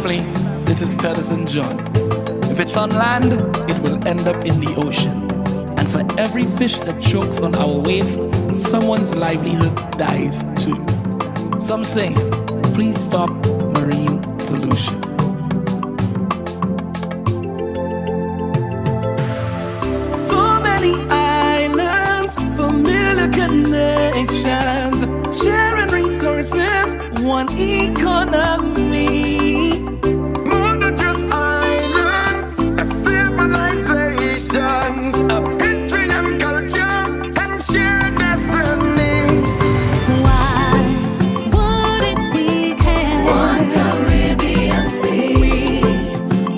family, this is Tedison John. If it's on land, it will end up in the ocean. And for every fish that chokes on our waste, someone's livelihood dies too. Some say, please stop marine pollution. So many islands, familiar connections, sharing resources, one economy. More than just islands, a civilization of history and culture and shared destiny. Why wouldn't we care? One Caribbean sea,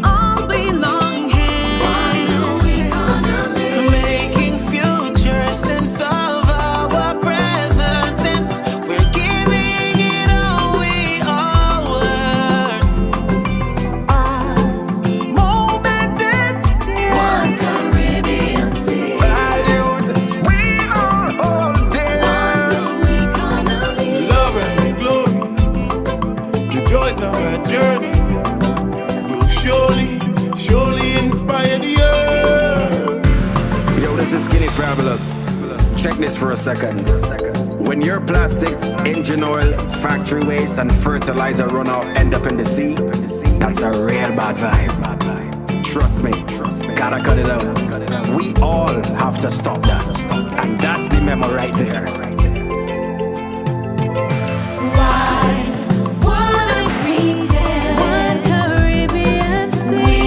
all belong here. One new economy, Making future sense of our present tense. We're giving it all we are. Our moment is here. one Caribbean sea, Values we all hold dear. one new economy. Love and glory, the joys of our journey will surely inspire the earth. Yo, this is Skinny Fabulous. Check this for a second. When your plastics, engine oil, factory waste, and fertilizer runoff end up in the sea, that's a real bad vibe. Trust me, gotta cut it out. We all have to stop that. And that's the memo right there. Why wouldn't we care? One Caribbean sea, we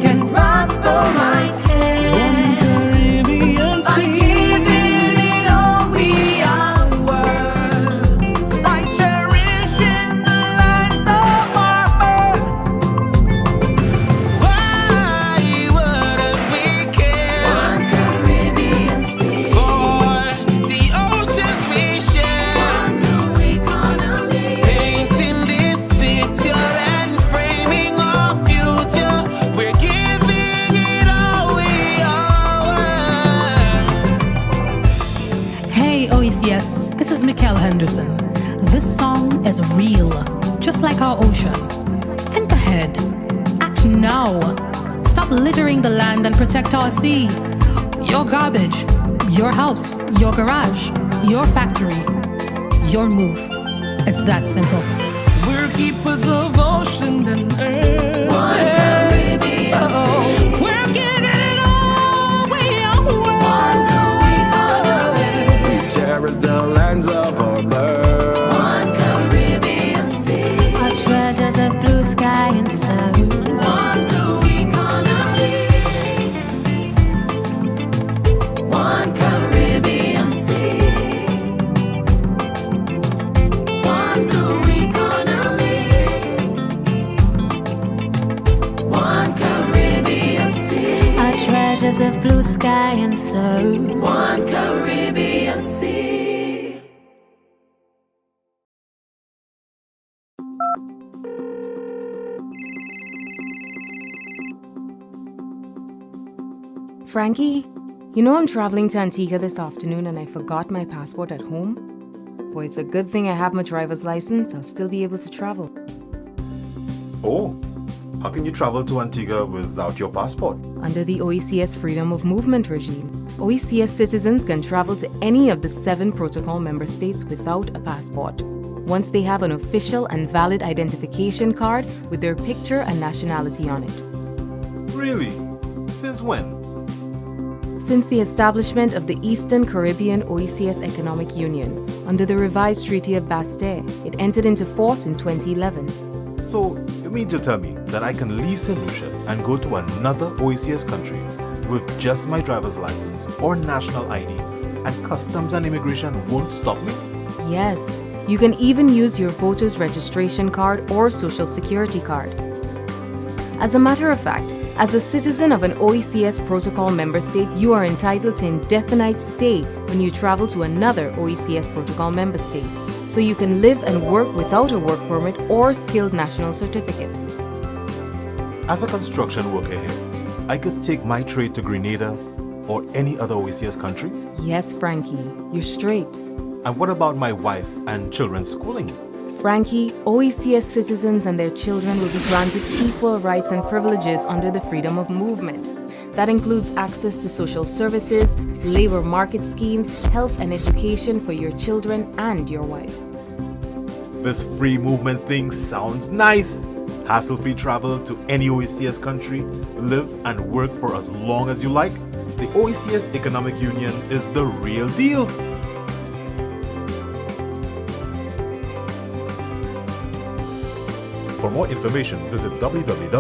can prosper right here. Caribbean By giving it all we are worth. by cherishing the lands of our birth. Why wouldn't we care One Caribbean sea, for the oceans we share? one new economy. Painting this picture and framing our future. We're giving it all we are. Hey OECS, this is Mikkel Henderson. This song is real, just like our ocean. Think ahead. Act now. Stop littering the land and protect our sea. Your garbage, your house, your garage, your factory, your move. It's that simple. We're keepers of ocean and earth. One Caribbean sea, We're giving it all we are worth. one new economy. We cherish the lands of our birth. One Caribbean sea, our treasures of blue sky and sun. One new economy. One Caribbean sea. One new economy. One Caribbean sea, our treasures of blue sky and sun. One Caribbean sea. Frankie, you know I'm traveling to Antigua this afternoon and I forgot my passport at home? Boy, it's a good thing I have my driver's license. I'll still be able to travel. Oh, how can you travel to Antigua without your passport? Under the OECS Freedom of Movement regime, OECS citizens can travel to any of the 7 protocol member states without a passport, once they have an official and valid identification card with their picture and nationality on it. Really? Since when? Since the establishment of the Eastern Caribbean OECS Economic Union under the revised Treaty of Basse-Terre, it entered into force in 2011. So, you mean to tell me that I can leave St. Lucia and go to another OECS country with just my driver's license or national ID and customs and immigration won't stop me? Yes, you can even use your voter's registration card or social security card. As a matter of fact, as a citizen of an OECS protocol member state, you are entitled to indefinite stay when you travel to another OECS protocol member state, so you can live and work without a work permit or skilled national certificate. As a construction worker here, I could take my trade to Grenada or any other OECS country? Yes, Frankie, you're straight. And what about my wife and children's schooling? Frankie, OECS citizens and their children will be granted equal rights and privileges under the freedom of movement. That includes access to social services, labor market schemes, health and education for your children and your wife. This free movement thing sounds nice. Hassle-free travel to any OECS country, live and work for as long as you like. The OECS Economic Union is the real deal. For more information, visit www.oecs.org.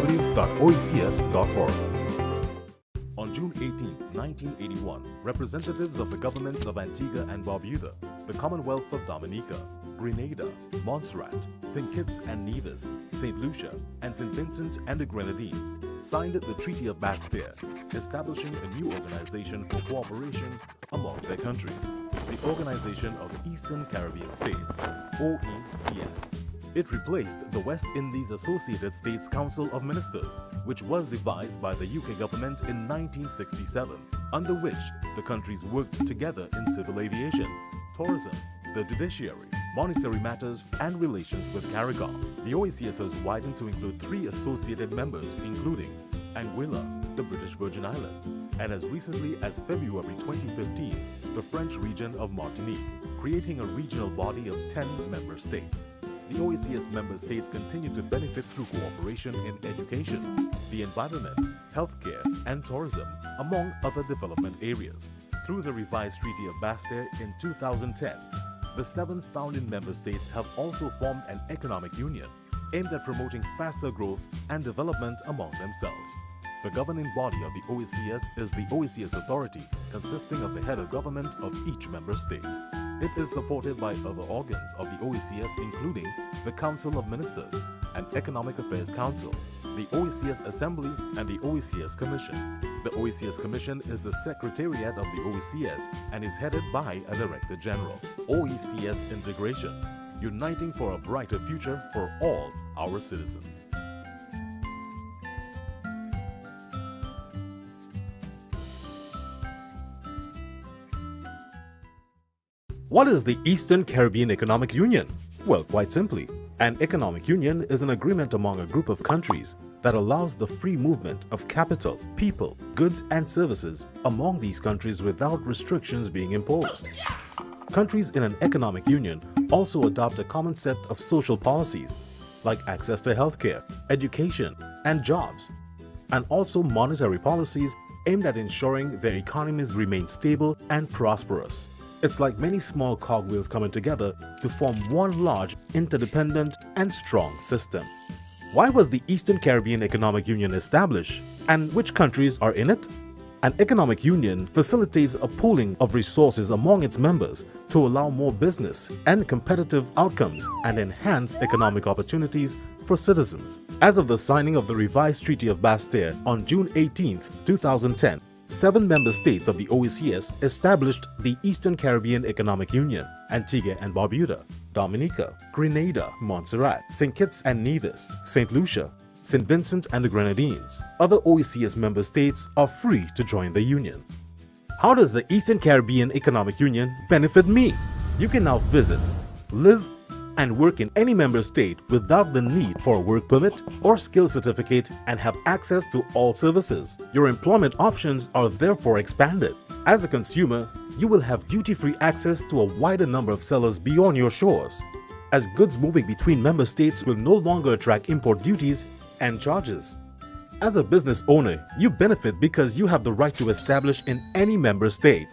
On June 18, 1981, representatives of the governments of Antigua and Barbuda, the Commonwealth of Dominica, Grenada, Montserrat, St. Kitts and Nevis, St. Lucia, and St. Vincent and the Grenadines signed the Treaty of Bastille, establishing a new organization for cooperation among their countries, the Organization of the Eastern Caribbean States, OECS. It replaced the West Indies Associated States Council of Ministers, which was devised by the UK government in 1967, under which the countries worked together in civil aviation, tourism, the judiciary, monetary matters, and relations with CARICOM. The OECS has widened to include 3 associated members, including Anguilla, the British Virgin Islands, and as recently as February 2015, the French region of Martinique, creating a regional body of 10 member states. The OECS member states continue to benefit through cooperation in education, the environment, healthcare, and tourism, among other development areas. Through the revised Treaty of Bastille in 2010, the 7 founding member states have also formed an economic union aimed at promoting faster growth and development among themselves. The governing body of the OECS is the OECS Authority, consisting of the head of government of each member state. It is supported by other organs of the OECS, including the Council of Ministers, an Economic Affairs Council, the OECS Assembly, and the OECS Commission. The OECS Commission is the secretariat of the OECS and is headed by a Director General. OECS Integration, uniting for a brighter future for all our citizens. What is the Eastern Caribbean Economic Union? Well, quite simply, an economic union is an agreement among a group of countries that allows the free movement of capital, people, goods and services among these countries without restrictions being imposed. Countries in an economic union also adopt a common set of social policies like access to healthcare, education and jobs, and also monetary policies aimed at ensuring their economies remain stable and prosperous. It's like many small cogwheels coming together to form one large, interdependent, and strong system. Why was the Eastern Caribbean Economic Union established, and which countries are in it? An economic union facilitates a pooling of resources among its members to allow more business and competitive outcomes and enhance economic opportunities for citizens. As of the signing of the revised Treaty of Bastille on June 18, 2010, 7 member states of the OECS established the Eastern Caribbean Economic Union: Antigua and Barbuda, Dominica, Grenada, Montserrat, St. Kitts and Nevis, St. Lucia, St. Vincent and the Grenadines. Other OECS member states are free to join the union. How does the Eastern Caribbean Economic Union benefit me? You can now visit, live, and work in any member state without the need for a work permit or skill certificate and have access to all services. Your employment options are therefore expanded. As a consumer, you will have duty-free access to a wider number of sellers beyond your shores, as goods moving between member states will no longer attract import duties and charges. As a business owner, you benefit because you have the right to establish in any member state.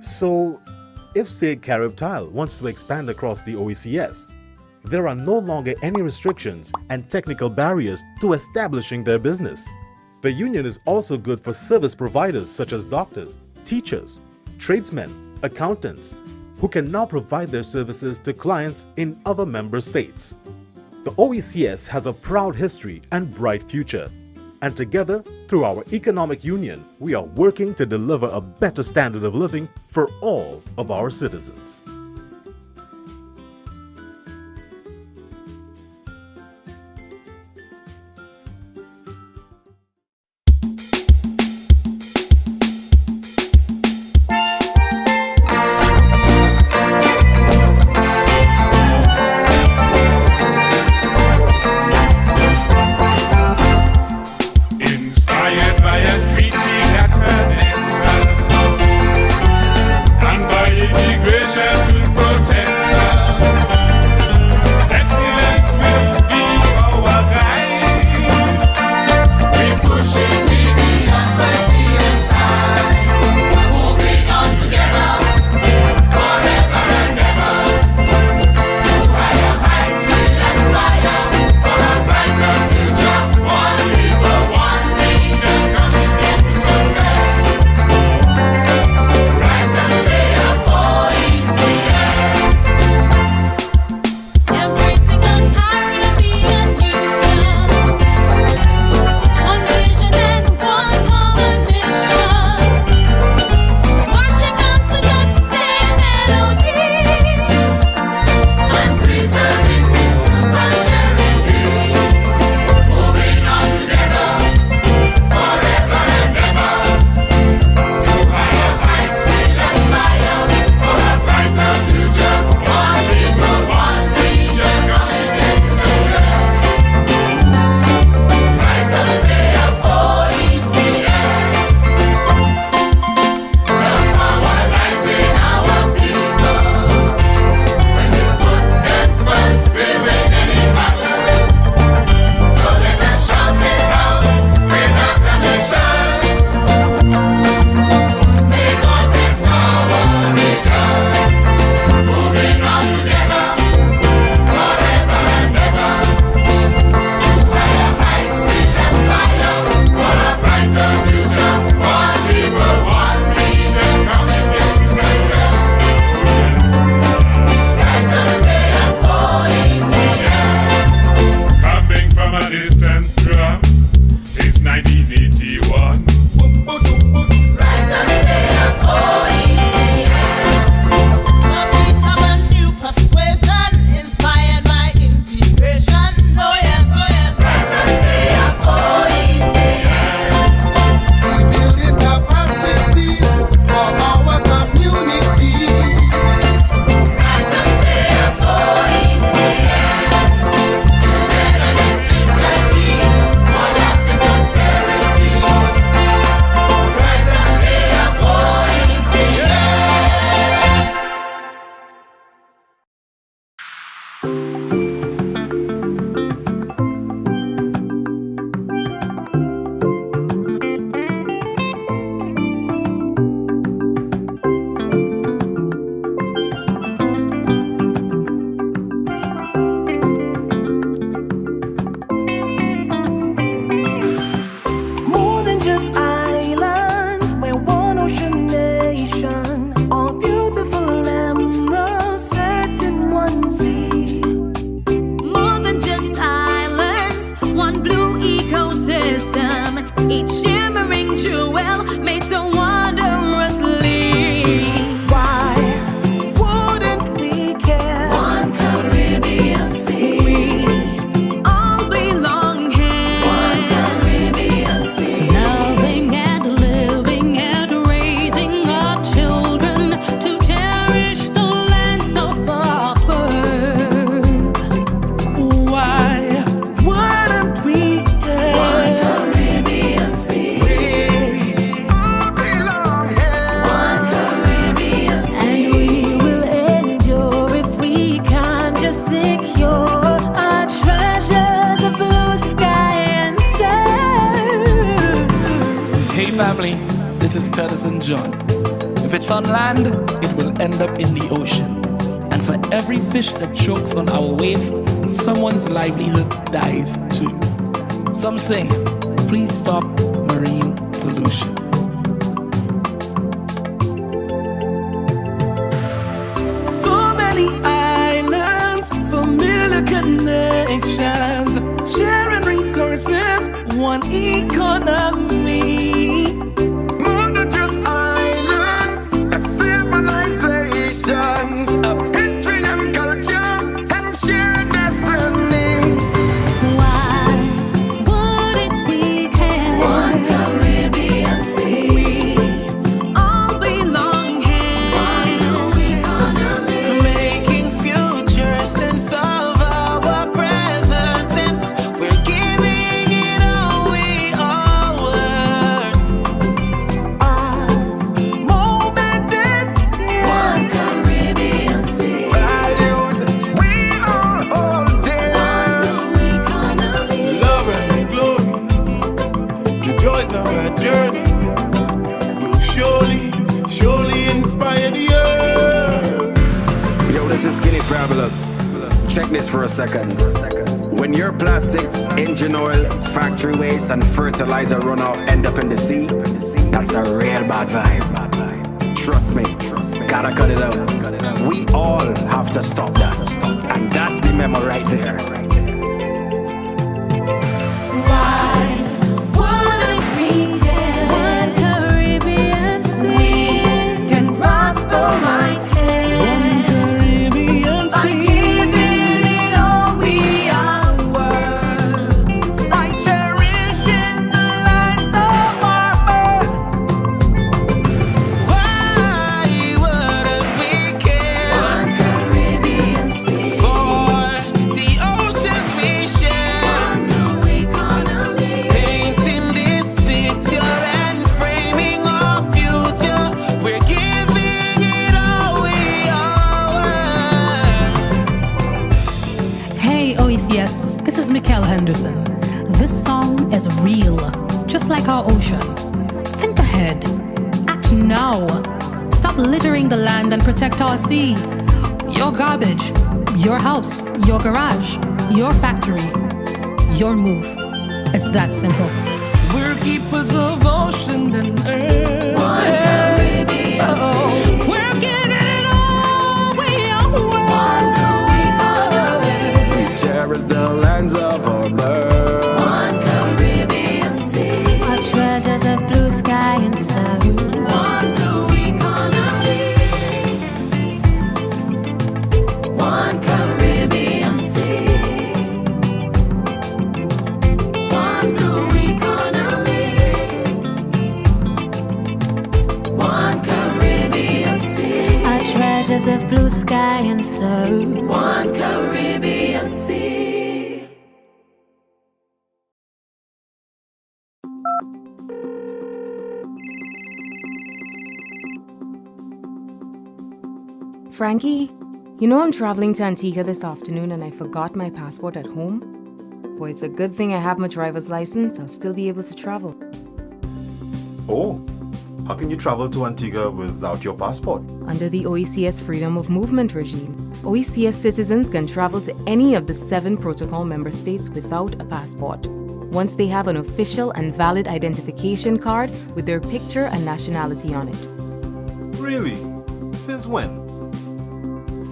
So, if say Carib Tile wants to expand across the OECS, there are no longer any restrictions and technical barriers to establishing their business. The union is also good for service providers such as doctors, teachers, tradesmen, accountants, who can now provide their services to clients in other member states. The OECS has a proud history and bright future, and together, through our economic union, we are working to deliver a better standard of living for all of our citizens. each shimmering jewel made so wondrously. Why wouldn't we care? One Caribbean sea. We all belong here. One Caribbean sea. Loving and living and raising our children to cherish the land so far birth. Why wouldn't we care? One Caribbean sea. We all belong here. One Caribbean sea. And we will endure if we can just secure our treasures of blue sky and sun. Hey family, this is Tedison John. If it's on land, it will end up in the ocean. And for every fish that chokes on our waist, someone's livelihood dies too. Some say, please stop marine pollution. So many islands, familiar connections, sharing resources, one economy. More than just islands, a civilization of history and culture and shared destiny. Why wouldn't we care? One Caribbean sea. We all belong here. One new economy. Making future sense of our present tense. We're giving it all we are. Our moment is here. One Caribbean sea. Values we all hold dear. One new economy. Love and glory, the joys of our journey will surely inspire the earth. Yo, this is Skinny Fabulous. Check this for a second. When your plastics, engine oil, factory waste, and fertilizer runoff end up in the sea, that's a real bad vibe. Trust me, gotta cut it out. We all have to stop that. And that's the memo right there. Why wouldn't we care? One Caribbean sea. We can prosper right here. One Caribbean By sea. giving it all we are worth. By cherishing the lands of our birth. Why wouldn't we care? One Caribbean sea. For the oceans we share. One new economy. Painting this picture and framing our future. We're giving it all we are. Hey OECS, this is Mikkel Henderson. This song is real, just like our ocean. Think ahead. Act now. Stop littering the land and protect our sea. Your garbage, your house, your garage, your factory, your move. It's that simple. We're keepers of ocean and earth. One Caribbean sea. We're giving it all we are worth. One new economy. We cherish the lands of our birth. One Caribbean sea. Our treasures of blue sky and sun. One new economy. One Caribbean sea. One new economy. One Caribbean sea. Our treasures of blue sky and sun. One Caribbean sea. Frankie, you know I'm traveling to Antigua this afternoon and I forgot my passport at home? Boy, it's a good thing I have my driver's license. I'll still be able to travel. Oh, how can you travel to Antigua without your passport? Under the OECS Freedom of Movement regime, OECS citizens can travel to any of the 7 protocol member states without a passport, once they have an official and valid identification card with their picture and nationality on it. Really? Since when?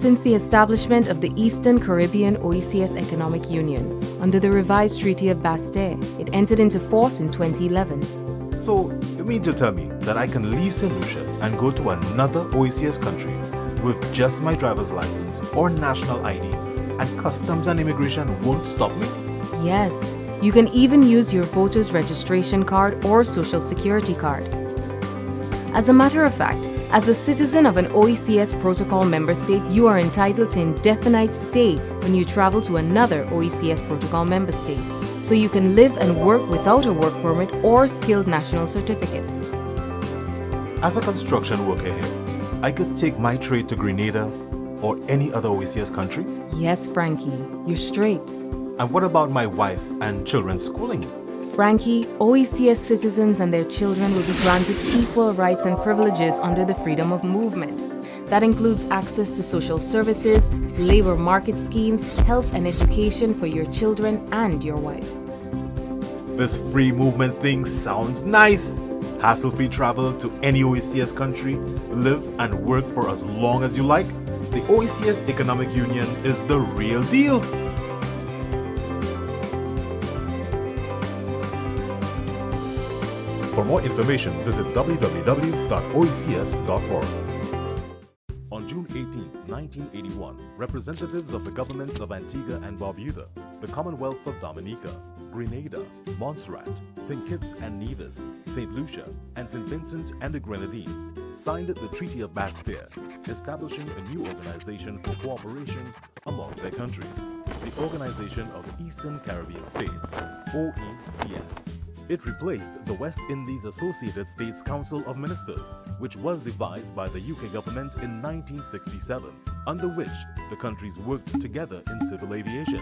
Since the establishment of the Eastern Caribbean OECS Economic Union under the revised Treaty of Bastille, it entered into force in 2011. So, you mean to tell me that I can leave St. Lucia and go to another OECS country with just my driver's license or national ID, and customs and immigration won't stop me? Yes, you can even use your voter's registration card or social security card. As a matter of fact, as a citizen of an OECS protocol member state, you are entitled to indefinite stay when you travel to another OECS protocol member state, so you can live and work without a work permit or skilled national certificate. As a construction worker here, I could take my trade to Grenada or any other OECS country? Yes, Frankie, you're straight. And what about my wife and children's schooling? Frankie, OECS citizens and their children will be granted equal rights and privileges under the freedom of movement. That includes access to social services, labor market schemes, health and education for your children and your wife. This free movement thing sounds nice. Hassle-free travel to any OECS country, live and work for as long as you like. The OECS Economic Union is the real deal. For more information, visit www.oecs.org. On June 18, 1981, representatives of the governments of Antigua and Barbuda, the Commonwealth of Dominica, Grenada, Montserrat, St. Kitts and Nevis, St. Lucia, and St. Vincent and the Grenadines signed the Treaty of Bastille, establishing a new organization for cooperation among their countries, the Organization of Eastern Caribbean States, OECS. It replaced the West Indies Associated States Council of Ministers, which was devised by the UK government in 1967, under which the countries worked together in civil aviation,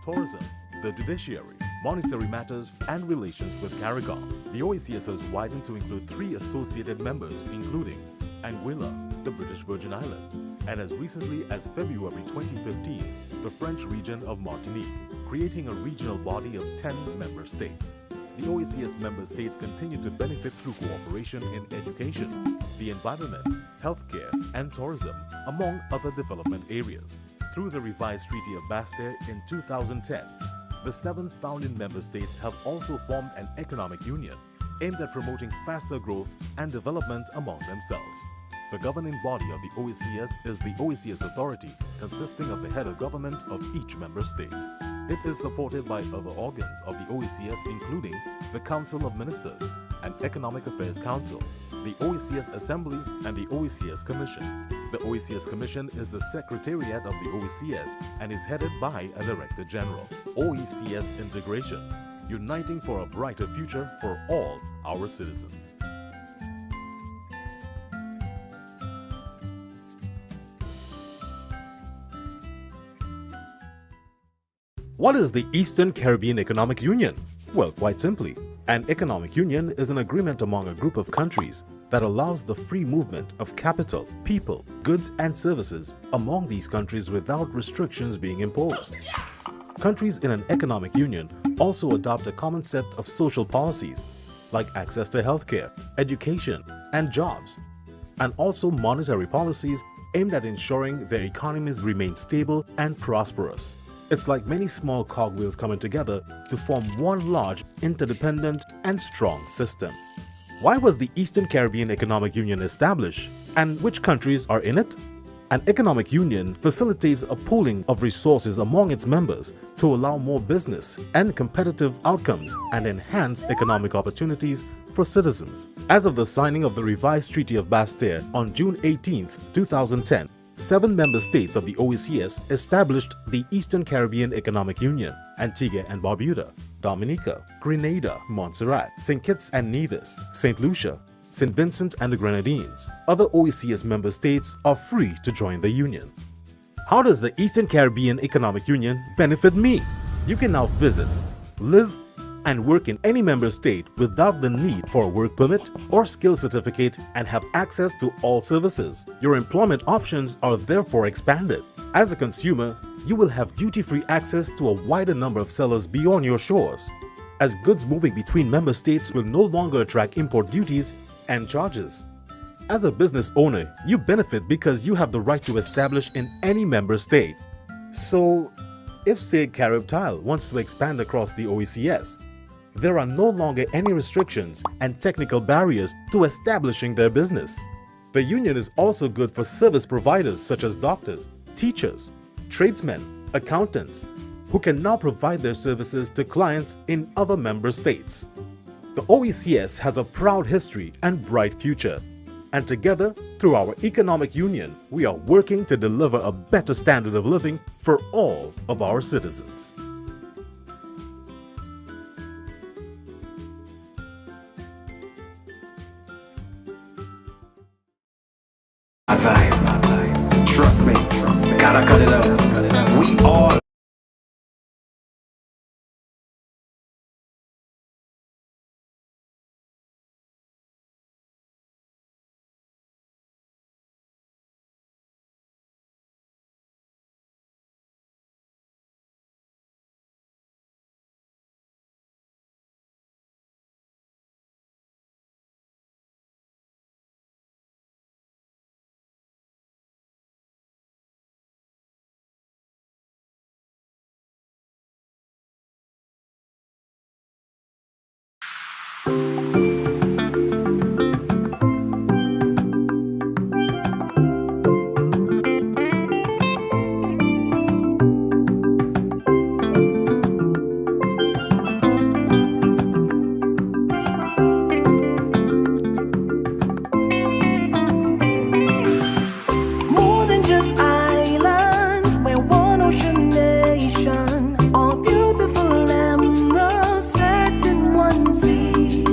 tourism, the judiciary, monetary matters, and relations with CARICOM. The OECS has widened to include 3 associated members, including Anguilla, the British Virgin Islands, and as recently as February 2015, the French region of Martinique, creating a regional body of 10 member states. The OECS member states continue to benefit through cooperation in education, the environment, healthcare, and tourism, among other development areas. Through the revised Treaty of Bastille in 2010, the 7 founding member states have also formed an economic union aimed at promoting faster growth and development among themselves. The governing body of the OECS is the OECS Authority, consisting of the head of government of each member state. It is supported by other organs of the OECS, including the Council of Ministers, an Economic Affairs Council, the OECS Assembly, and the OECS Commission. The OECS Commission is the secretariat of the OECS and is headed by a Director General. OECS Integration, uniting for a brighter future for all our citizens. What is the Eastern Caribbean Economic Union? Well, quite simply, an economic union is an agreement among a group of countries that allows the free movement of capital, people, goods and services among these countries without restrictions being imposed. Countries in an economic union also adopt a common set of social policies like access to healthcare, education, and jobs, and also monetary policies aimed at ensuring their economies remain stable and prosperous. It's like many small cogwheels coming together to form one large, interdependent, and strong system. Why was the Eastern Caribbean Economic Union established, and which countries are in it? An economic union facilitates a pooling of resources among its members to allow more business and competitive outcomes and enhance economic opportunities for citizens. As of the signing of the revised Treaty of Bastille on June 18, 2010, 7 member states of the OECS established the Eastern Caribbean Economic Union: Antigua and Barbuda, Dominica, Grenada, Montserrat, St. Kitts and Nevis, St. Lucia, St. Vincent and the Grenadines. Other OECS member states are free to join the union. How does the Eastern Caribbean Economic Union benefit me? You can now visit, live, and work in any member state without the need for a work permit or skill certificate and have access to all services. Your employment options are therefore expanded. As a consumer, you will have duty-free access to a wider number of sellers beyond your shores, as goods moving between member states will no longer attract import duties and charges. As a business owner, you benefit because you have the right to establish in any member state. So, if say Carib Tile wants to expand across the OECS, there are no longer any restrictions and technical barriers to establishing their business. The union is also good for service providers such as doctors, teachers, tradesmen, accountants, who can now provide their services to clients in other member states. The OECS has a proud history and bright future, and together, through our economic union, we are working to deliver a better standard of living for all of our citizens. Trust me, gotta cut it out. We all More than just islands, we're one ocean nation. All beautiful emeralds set in one sea.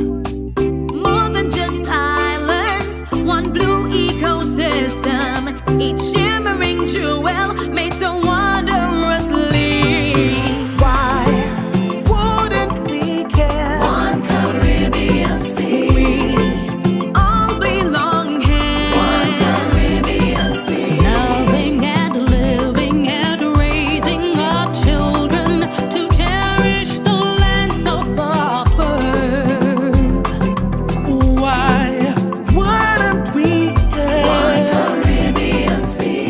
More than just islands, one blue ecosystem, each shimmering jewel made so wondrously. Why wouldn't we care? One Caribbean sea. We all belong here. One Caribbean sea. Loving and living and raising our children to cherish the land so far birth. Why wouldn't we care? One Caribbean sea.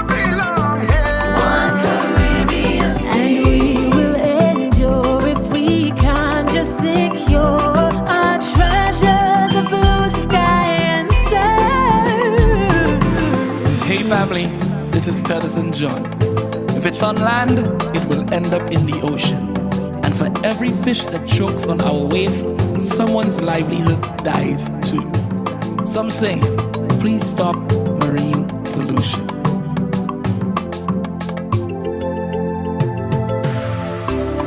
belong here. One Caribbean sea. And we will endure if we can just secure our treasures of blue sky and surf. Hey family, this is Tedison John. If it's on land, it will end up in the ocean. And for every fish that chokes on our waist, someone's livelihood dies too. Some say, please stop marine pollution.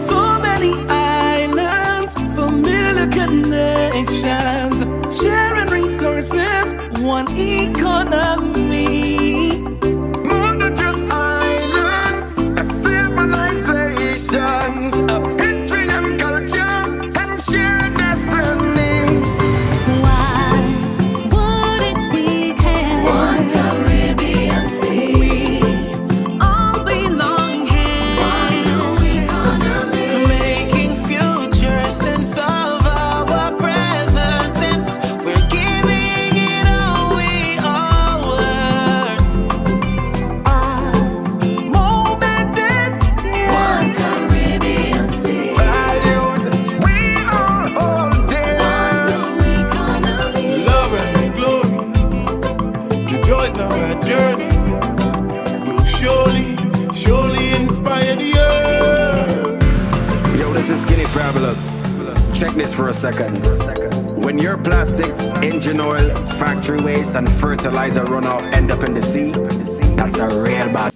So many islands, familiar connections, sharing resources, one economy. More than just islands, a civilization of history and culture and shared destiny. Why wouldn't we care? One Caribbean sea. We all belong here. One new economy. Making future sense of our present tense. We're giving it all we owe. Our moment is here. One Caribbean sea. Values we all hold dear. One new economy. Love and glory, the joys of our journey will surely inspire the earth. Yo, this is Skinny Fabulous. Check this for a second. When your plastics, engine oil, factory waste, and fertilizer runoff end up in the sea, that's a real bad.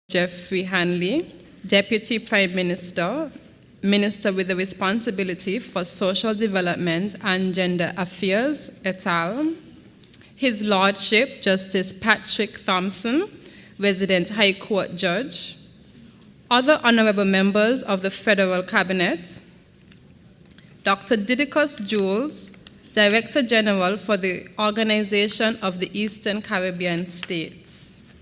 Jeffrey Hanley, Deputy Prime Minister, Minister with the responsibility for social development and gender affairs, et al. His Lordship, Justice Patrick Thompson, Resident High Court Judge, Other honorable members of the Federal Cabinet: Dr. Didicus Jules, Director General for the Organization of the Eastern Caribbean States.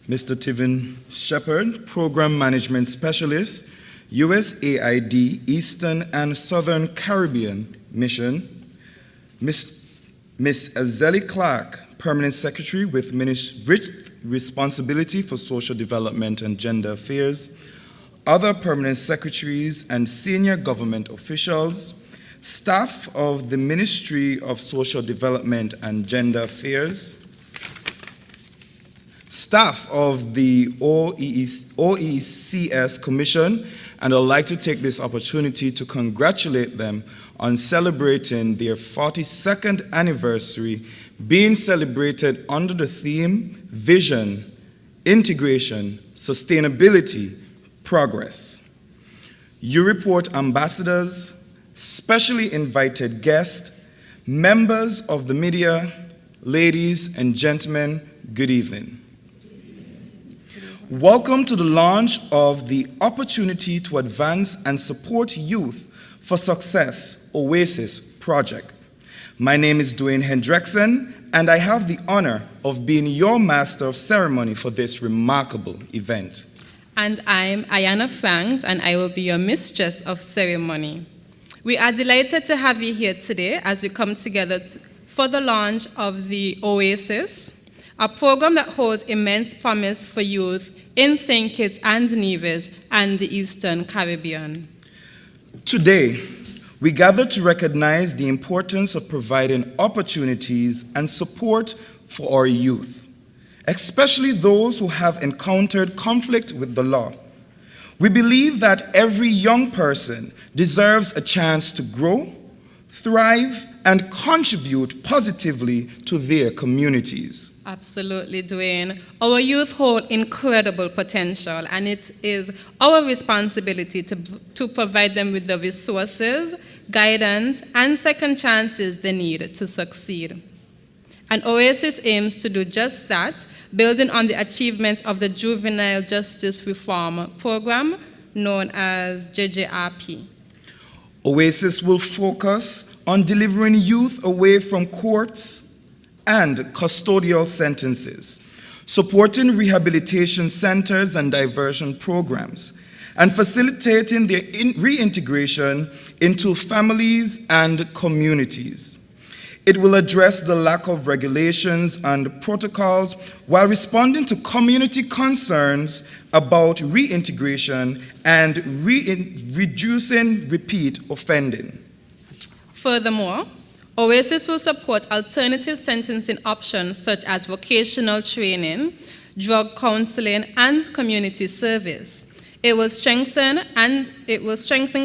Mr. Tivin Shepard, Program Management Specialist, USAID Eastern and Southern Caribbean Mission. Ms. Azeli Clark, Permanent Secretary with responsibility for social development and gender affairs. Other permanent secretaries and senior government officials, staff of the Ministry of Social Development and Gender Affairs, staff of the OECS Commission, and I'd like to take this opportunity to congratulate them on celebrating their 42nd anniversary, being celebrated under the theme Vision, Integration, Sustainability, Progress. You report ambassadors, specially invited guests, members of the media, ladies and gentlemen, good evening. Welcome to the launch of the Opportunity to Advance and Support Youth for Success, OASYS project. My name is Dwayne Hendrickson, and I have the honor of being your master of ceremony for this remarkable event. And I'm Ayana Franks, and I will be your mistress of ceremony. We are delighted to have you here today as we come together for the launch of the OASYS, a program that holds immense promise for youth in St. Kitts and Nevis and the Eastern Caribbean. Today, we gather to recognize the importance of providing opportunities and support for our youth, especially those who have encountered conflict with the law. We believe that every young person deserves a chance to grow, thrive, and contribute positively to their communities. Absolutely, Dwayne. Our youth hold incredible potential, and it is our responsibility to provide them with the resources, guidance, and second chances they need to succeed. And OASYS aims to do just that, building on the achievements of the Juvenile Justice Reform Program, known as JJRP. OASYS will focus on delivering youth away from courts and custodial sentences, supporting rehabilitation centers and diversion programs, and facilitating their reintegration into families and communities. It will address the lack of regulations and protocols while responding to community concerns about reintegration and reducing repeat offending. Furthermore, OASYS will support alternative sentencing options such as vocational training, drug counseling, and community service. It will strengthen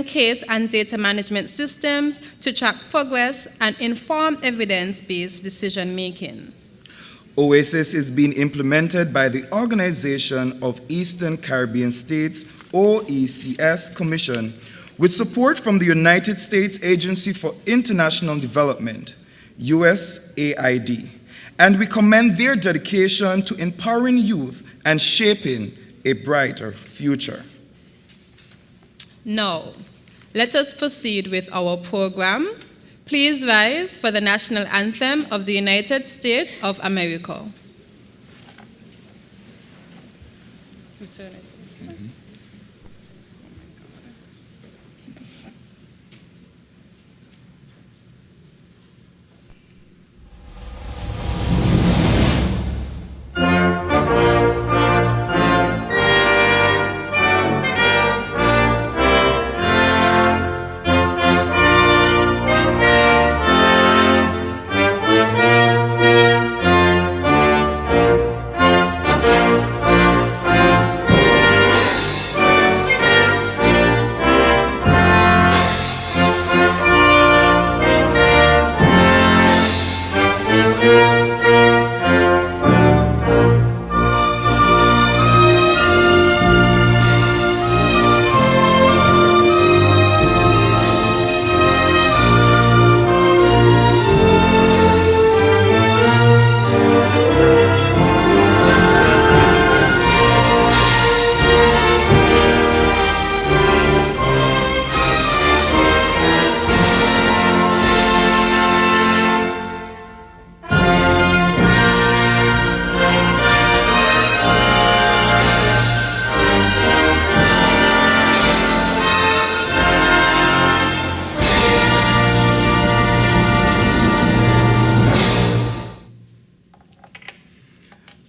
case and data management systems to track progress and inform evidence-based decision-making. OASYS is being implemented by the Organization of Eastern Caribbean States, OECS Commission, with support from the United States Agency for International Development, USAID, and we commend their dedication to empowering youth and shaping a brighter future. Now, let us proceed with our program. Please rise for the national anthem of the United States of America. Return it.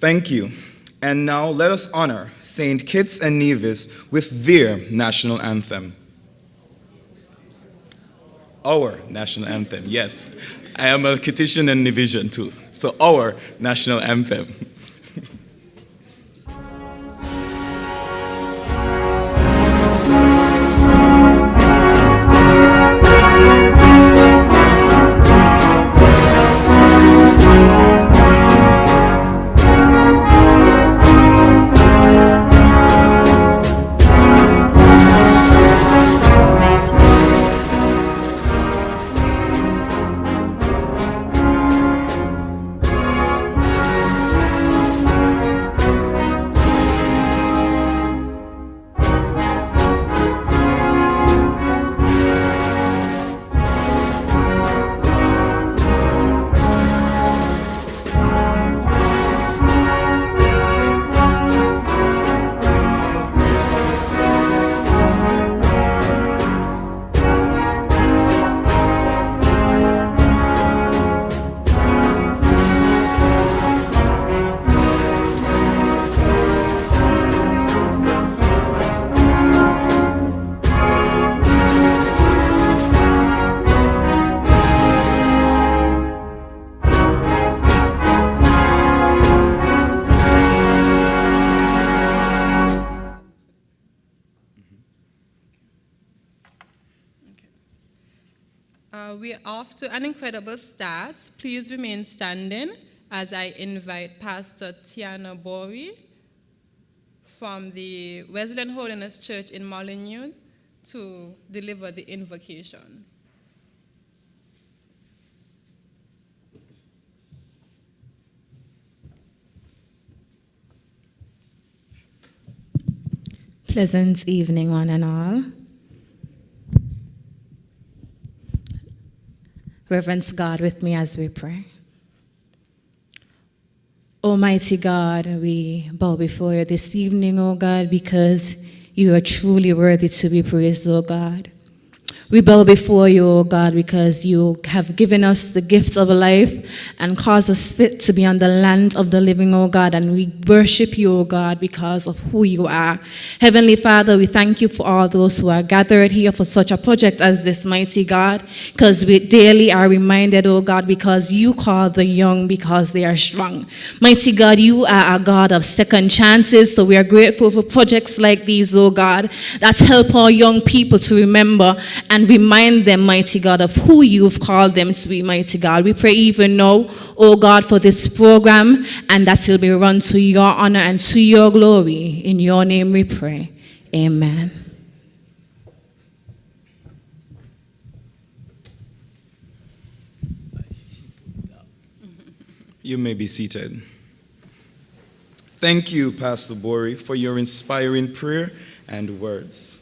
Thank you. And now let us honor St. Kitts and Nevis with their national anthem. Our national anthem, yes. I am a Kittitian and Nevisian too. So our national anthem. We're off to an incredible start. Please remain standing as I invite Pastor Tiana Bori from the Wesleyan Holiness Church in Molyneux to deliver the invocation. Pleasant evening, one and all. Reverence God with me as we pray. Almighty God, we bow before you this evening, O God, because you are truly worthy to be praised, O God. We bow before you, O God, because you have given us the gift of life and caused us fit to be on the land of the living, O God, and we worship you, O God, because of who you are. Heavenly Father, we thank you for all those who are gathered here for such a project as this, mighty God, because we daily are reminded, O God, because you call the young because they are strong. Mighty God, you are a God of second chances, so we are grateful for projects like these, O God, that help our young people to remember and remind them, mighty God, of who you've called them to be, mighty God. We pray even now, oh God, for this program, and that it will be run to your honor and to your glory. In your name we pray. Amen. You may be seated. Thank you, Pastor Bori, for your inspiring prayer and words.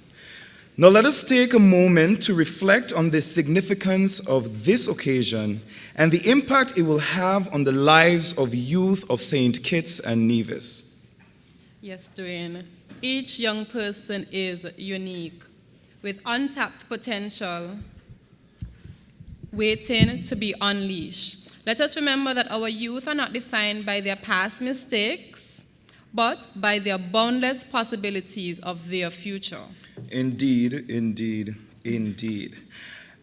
Now let us take a moment to reflect on the significance of this occasion and the impact it will have on the lives of youth of St. Kitts and Nevis. Yes, Dwayne. Each young person is unique, with untapped potential waiting to be unleashed. Let us remember that our youth are not defined by their past mistakes, but by their boundless possibilities of their future. Indeed, indeed, indeed.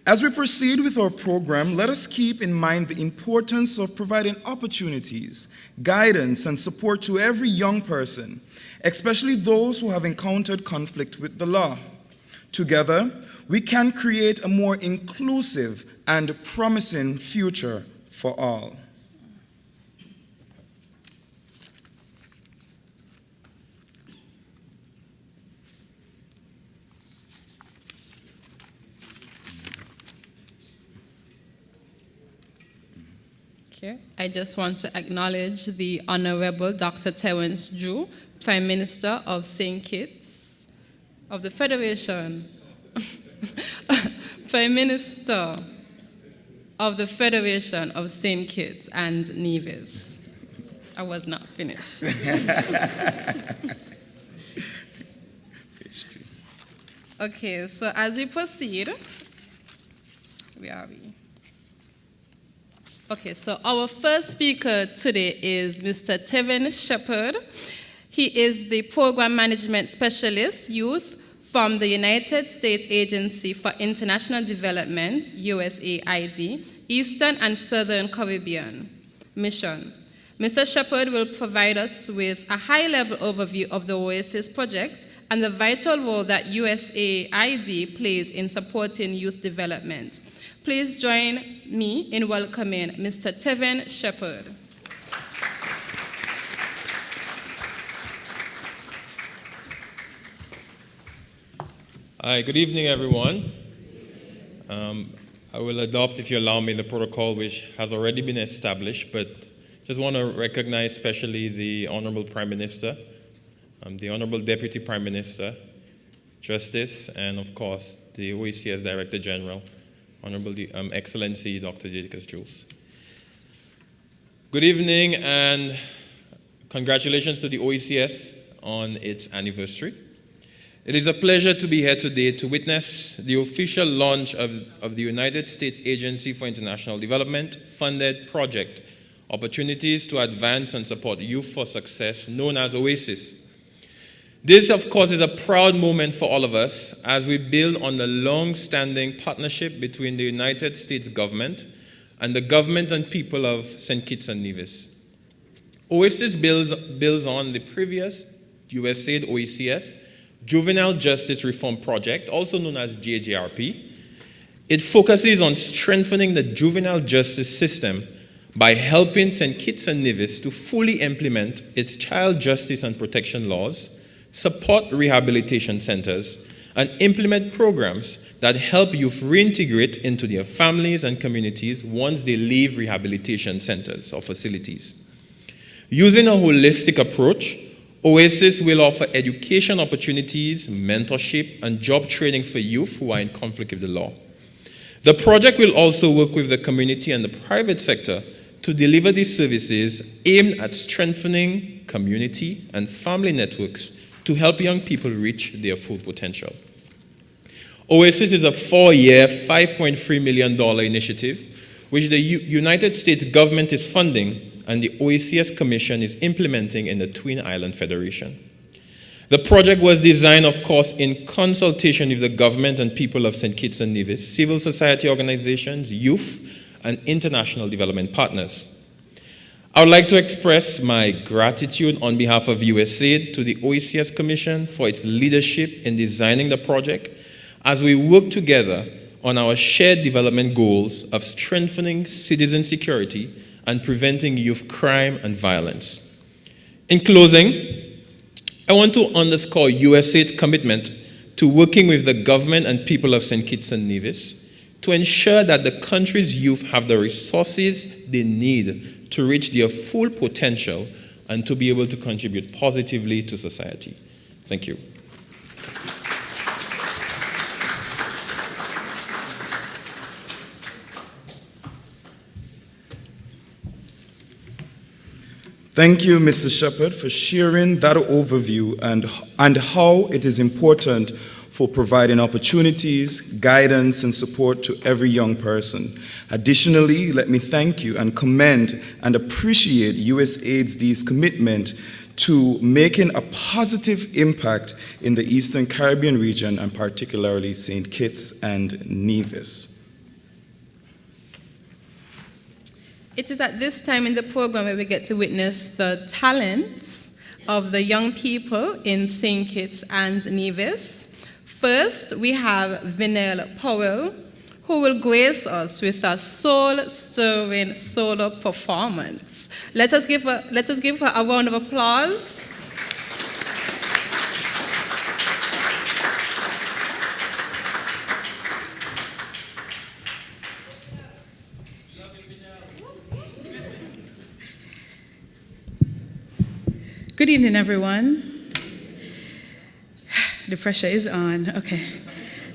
As we proceed with our program, let us keep in mind the importance of providing opportunities, guidance, and support to every young person, especially those who have encountered conflict with the law. Together, we can create a more inclusive and promising future for all. I just want to acknowledge the Honorable Dr. Terence Drew, Prime Minister of St. Kitts, of the Federation, Prime Minister of the Federation of St. Kitts and Nevis. I was not finished. Okay, so as we proceed, where are we? Okay, so our first speaker today is Mr. Tevin Shepard. He is the Program Management Specialist, Youth, from the United States Agency for International Development, USAID, Eastern and Southern Caribbean Mission. Mr. Shepard will provide us with a high-level overview of the OASYS project and the vital role that USAID plays in supporting youth development. Please join me in welcoming Mr. Tevin Shepard. Hi, good evening, everyone. I will adopt, if you allow me, the protocol which has already been established, but just want to recognize especially the Honorable Prime Minister, the Honorable Deputy Prime Minister, Justice, and of course, the OECS Director General, Honorable Excellency Dr. Jadicus Jules. Good evening and congratulations to the OECS on its anniversary. It is a pleasure to be here today to witness the official launch of the United States Agency for International Development funded project, Opportunities to Advance and Support Youth for Success, known as OASYS. This, of course, is a proud moment for all of us as we build on the long-standing partnership between the United States government and the government and people of St. Kitts and Nevis. OASYS builds on the previous USAID OECS Juvenile Justice Reform Project, also known as JJRP. It focuses on strengthening the juvenile justice system by helping St. Kitts and Nevis to fully implement its child justice and protection laws, support rehabilitation centers, and implement programs that help youth reintegrate into their families and communities once they leave rehabilitation centers or facilities. Using a holistic approach, OASYS will offer education opportunities, mentorship, and job training for youth who are in conflict with the law. The project will also work with the community and the private sector to deliver these services aimed at strengthening community and family networks to help young people reach their full potential. OASYS is a 4-year, $5.3 million initiative which the United States government is funding and the OECS Commission is implementing in the Twin Island Federation. The project was designed, of course, in consultation with the government and people of St. Kitts and Nevis, civil society organizations, youth, and international development partners. I would like to express my gratitude on behalf of USAID to the OECS Commission for its leadership in designing the project as we work together on our shared development goals of strengthening citizen security and preventing youth crime and violence. In closing, I want to underscore USAID's commitment to working with the government and people of St. Kitts and Nevis to ensure that the country's youth have the resources they need to reach their full potential and to be able to contribute positively to society. Thank you. Thank you, Mr. Shepard, for sharing that overview and how it is important for providing opportunities, guidance, and support to every young person. Additionally, let me thank you and commend and appreciate USAID's commitment to making a positive impact in the Eastern Caribbean region, and particularly St. Kitts and Nevis. It is at this time in the program where we get to witness the talents of the young people in St. Kitts and Nevis. First, we have Vinell Powell, who will grace us with a soul-stirring solo performance. Let us give her a round of applause. Good evening, everyone. The pressure is on. Okay.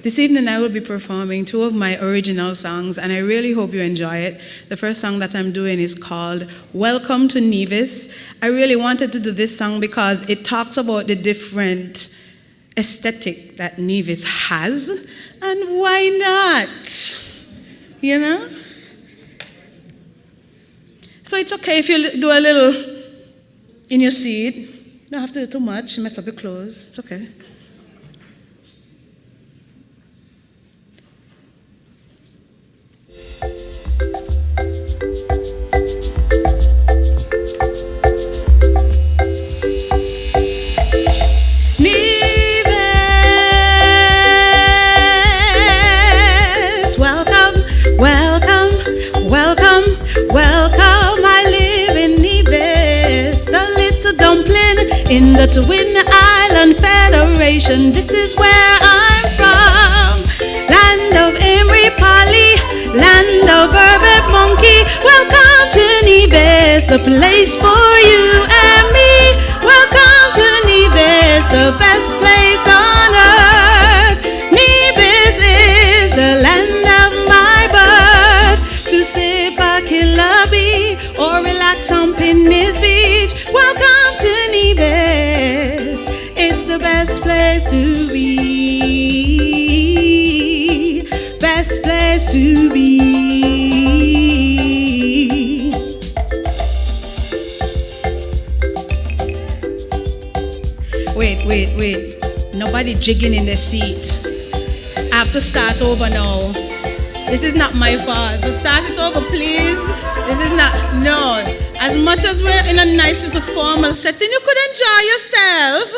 This evening I will be performing 2 of my original songs, and I really hope you enjoy it. The first song that I'm doing is called Welcome to Nevis. I really wanted to do this song because it talks about the different aesthetic that Nevis has, and why not? You know? So it's okay if you do a little in your seat. You don't have to do too much, mess up your clothes. It's okay. Nevis, welcome, welcome, welcome, welcome. I live in Nevis, the little dumpling in the Twin Island Federation. This is where I'm from. Land of Emery Polly, land of Herbert Monkey. Welcome to Nevis, the place for you and me. Welcome to Nevis, the best place on earth. Nevis is the land of my birth. To sit back in lobby or relax on Penny's Beach. Welcome to Nevis, it's the best place to be. Best place to be. Wait. Nobody jigging in the seat. I have to start over now. This is not my fault. So start it over, please. This is not, no. As much as we're in a nice little formal setting, you could enjoy yourself,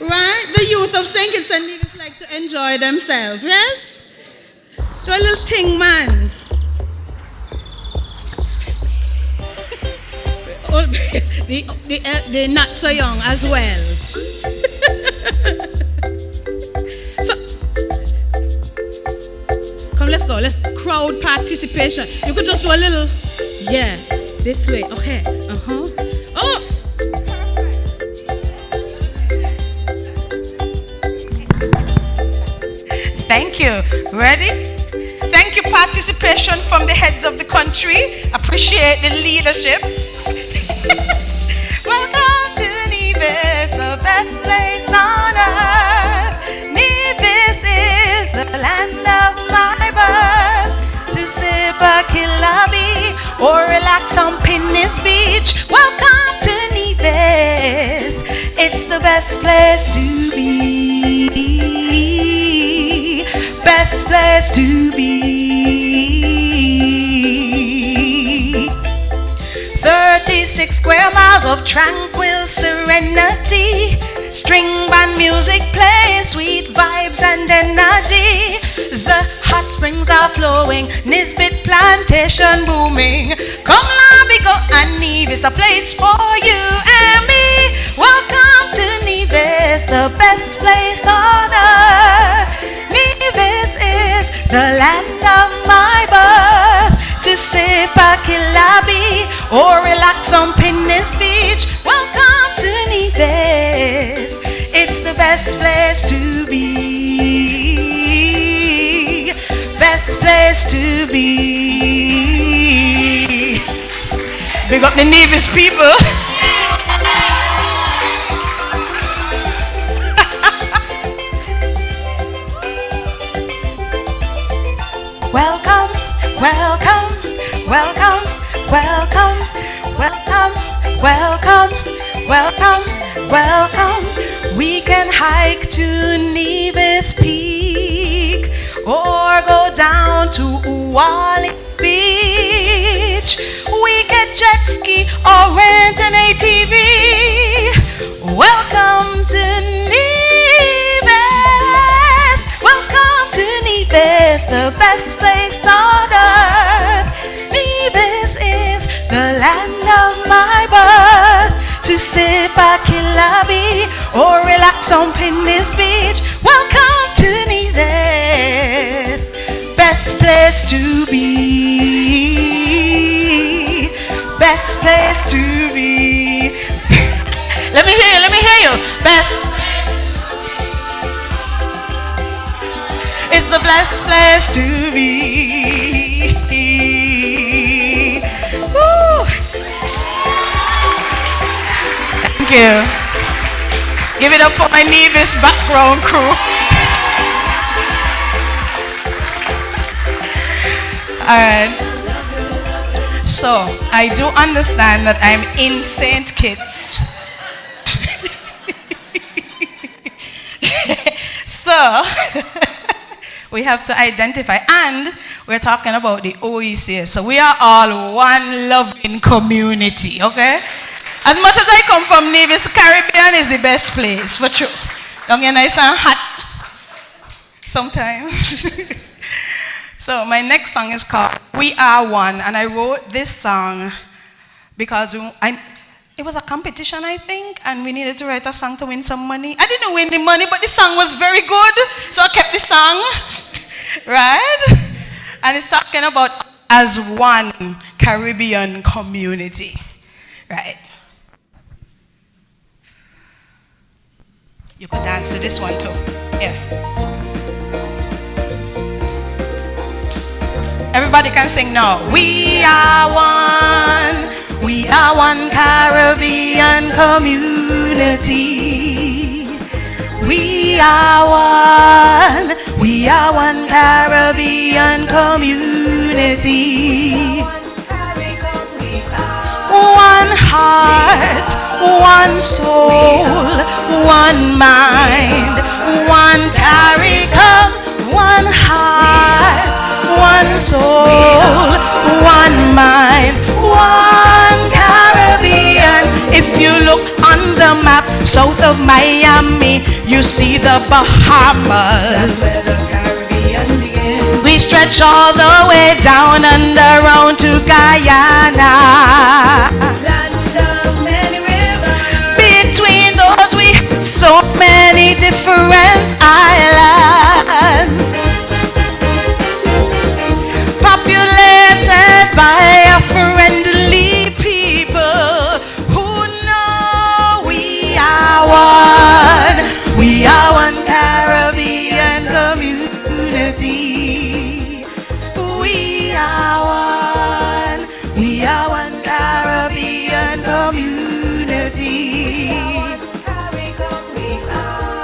right? The youth of St. Kitts and Nevis like to enjoy themselves, yes? Do a little thing, man. They're not so young as well. So, come, let's go. Let's crowd participation. You could just do a little, yeah, this way. Okay. Oh. Thank you. Ready? Thank you, participation from the heads of the country. Appreciate the leadership. Welcome to Nevis, the best place on earth. Nevis is the land of my birth. To sit back in lobby or relax on Penny's Beach. Welcome to Nevis, it's the best place to be. Best place to be. 36 square miles of tranquil serenity. String band music playing sweet vibes and energy. The hot springs are flowing, Nisbet plantation booming. Come Labigo and Nevis, a place for you and me. Welcome to Nevis, the best place on earth. Nevis is the land of my birth. To sit back in lobby or relax on Penny's Beach. Welcome to Nevis, it's the best place to be. Best place to be. Big up the Nevis people. Welcome, welcome, welcome, welcome, welcome, welcome, welcome, welcome. We can hike to Nevis Peak or go down to Wally Beach. We can jet ski or rent an ATV. Welcome to Nevis. Welcome to Nevis, the best place on earth. Nevis is the land of my birth. To sit back in lobby or relax on Penny's Beach. Welcome to Nevis, best place to be. Best place to be. Let me hear you. Best. It's the best place to be. Woo. Thank you. Give it up for my Nevis background crew. All right. So, I do understand that I'm in St. Kitts. So, we have to identify, and we're talking about the OECS. So, we are all one loving community, okay? As much as I come from Nevis, Caribbean is the best place, for true. Don't get nice and hot sometimes. So my next song is called We Are One, and I wrote this song because it was a competition, I think, and we needed to write a song to win some money. I didn't win the money, but the song was very good, so I kept the song, right? And it's talking about as one Caribbean community, right? You could dance to this one too. Yeah. Everybody can sing now. We are one Caribbean community. We are one Caribbean community. One heart, one soul, one mind, one CARICOM, one heart, one soul, one mind, one Caribbean. If you look on the map south of Miami, you see the Bahamas. We stretch all the way down and around to Guyana. Between those we have so many different islands, populated by a friendly people who know we are one. We are one Caribbean community. We are one Caribbean community.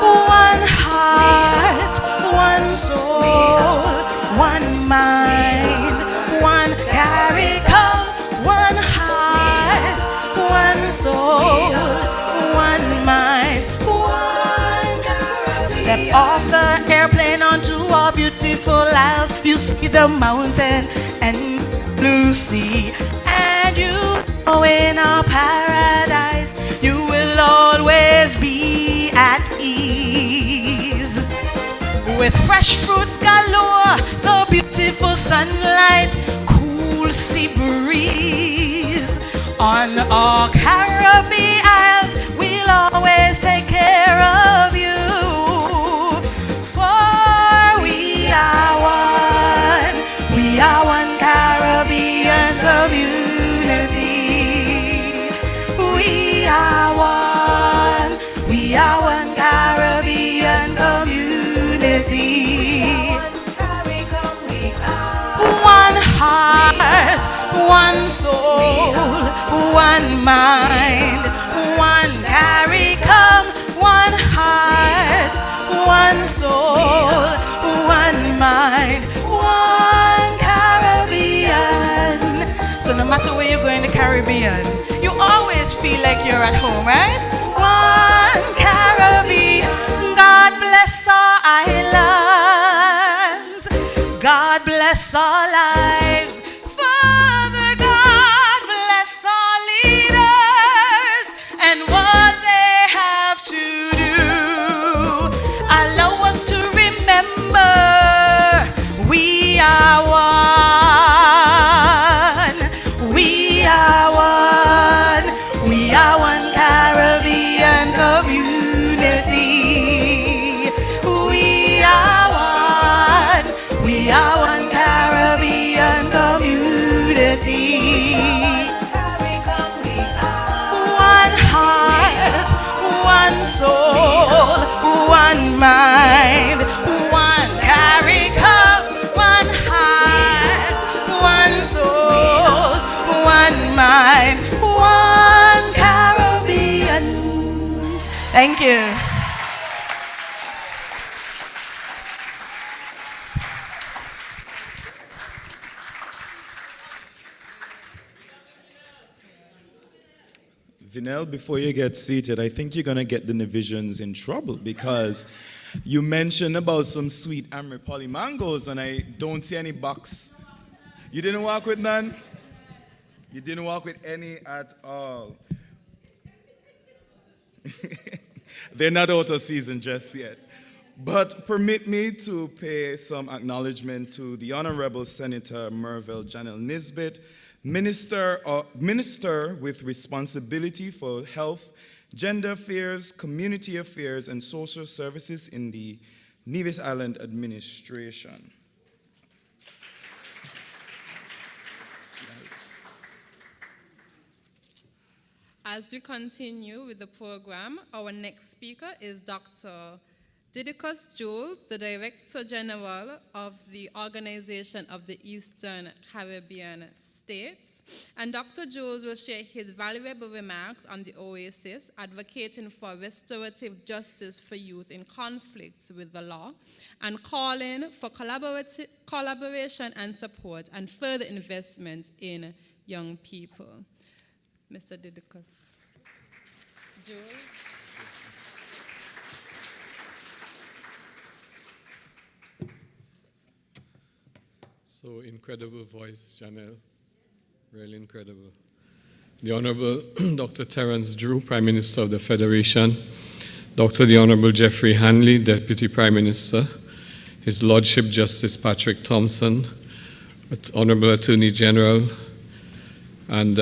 One heart, one soul, one mind, one CARICOM, one heart, one soul, one mind, one Caribbean. Step off the airplane onto our beautiful isles. You see the mountain and blue sea, and you know in our paradise you will always be at ease. With fresh fruits galore, the beautiful sunlight, cool sea breeze. On our Caribbean Isles, we'll always take care of you. For we are one Caribbean community. We are one Caribbean community. One heart, one soul, one mind, one CARICOM, one heart, one soul, one mind, one Caribbean. So no matter where you go in the Caribbean, you always feel like you're at home, right? One Caribbean. God bless our islands. God bless our lives. Father God bless our leaders and what they have to do. Allow us to remember we are one. We are one. We are one Caribbean community. We are one. We are one Caribbean community. One heart, one soul, one mind, one CARICOM, one heart, one soul, one mind, one Caribbean. Thank you. Vinell, before you get seated, I think you're going to get the Nevisians in trouble because you mentioned about some sweet Amrapali mangoes and I don't see any box. You didn't walk with none? You didn't walk with any at all. They're not out of season just yet. But permit me to pay some acknowledgement to the Honorable Senator Merville Janelle Nisbet, Minister with responsibility for health, gender affairs, community affairs, and social services in the Nevis Island administration. As we continue with the program, our next speaker is Dr. Didicus Jules, the Director General of the Organization of the Eastern Caribbean States. And Dr. Jules will share his valuable remarks on the OASYS, advocating for restorative justice for youth in conflicts with the law, and calling for collaboration and support and further investment in young people. Mr. Didicus Jules. So incredible voice, Janelle. Really incredible. The Honorable Dr. Terence Drew, Prime Minister of the Federation, The Honorable Jeffrey Hanley, Deputy Prime Minister, His Lordship Justice Patrick Thompson, Honorable Attorney General, and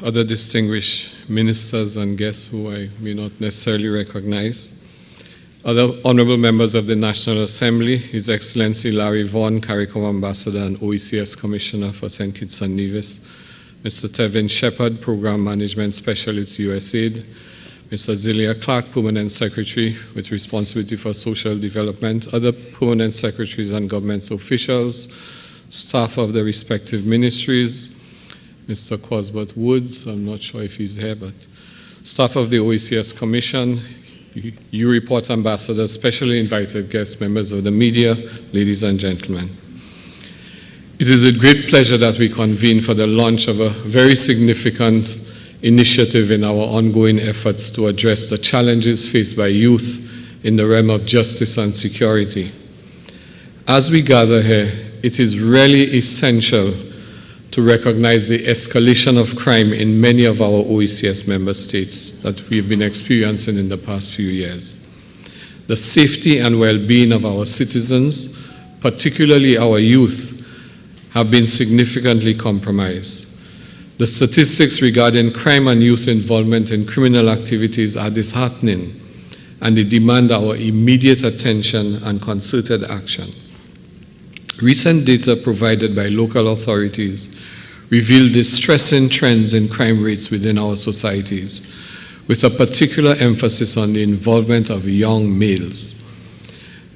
other distinguished ministers and guests who I may not necessarily recognize. Other honorable members of the National Assembly, His Excellency Larry Vaughan, CARICOM Ambassador and OECS Commissioner for St. Kitts and Nevis, Mr. Tevin Shepard, Program Management Specialist, USAID, Mr. Zilia Clark, Permanent Secretary with responsibility for social development, other permanent secretaries and government officials, staff of the respective ministries, Mr. Cosbert Woods, I'm not sure if he's here, but staff of the OECS Commission, you report ambassadors, specially invited guests, members of the media, ladies and gentlemen. It is a great pleasure that we convene for the launch of a very significant initiative in our ongoing efforts to address the challenges faced by youth in the realm of justice and security. As we gather here, it is really essential to recognize the escalation of crime in many of our OECS member states that we've been experiencing in the past few years. The safety and well-being of our citizens, particularly our youth, have been significantly compromised. The statistics regarding crime and youth involvement in criminal activities are disheartening, and they demand our immediate attention and concerted action. Recent data provided by local authorities reveal distressing trends in crime rates within our societies, with a particular emphasis on the involvement of young males.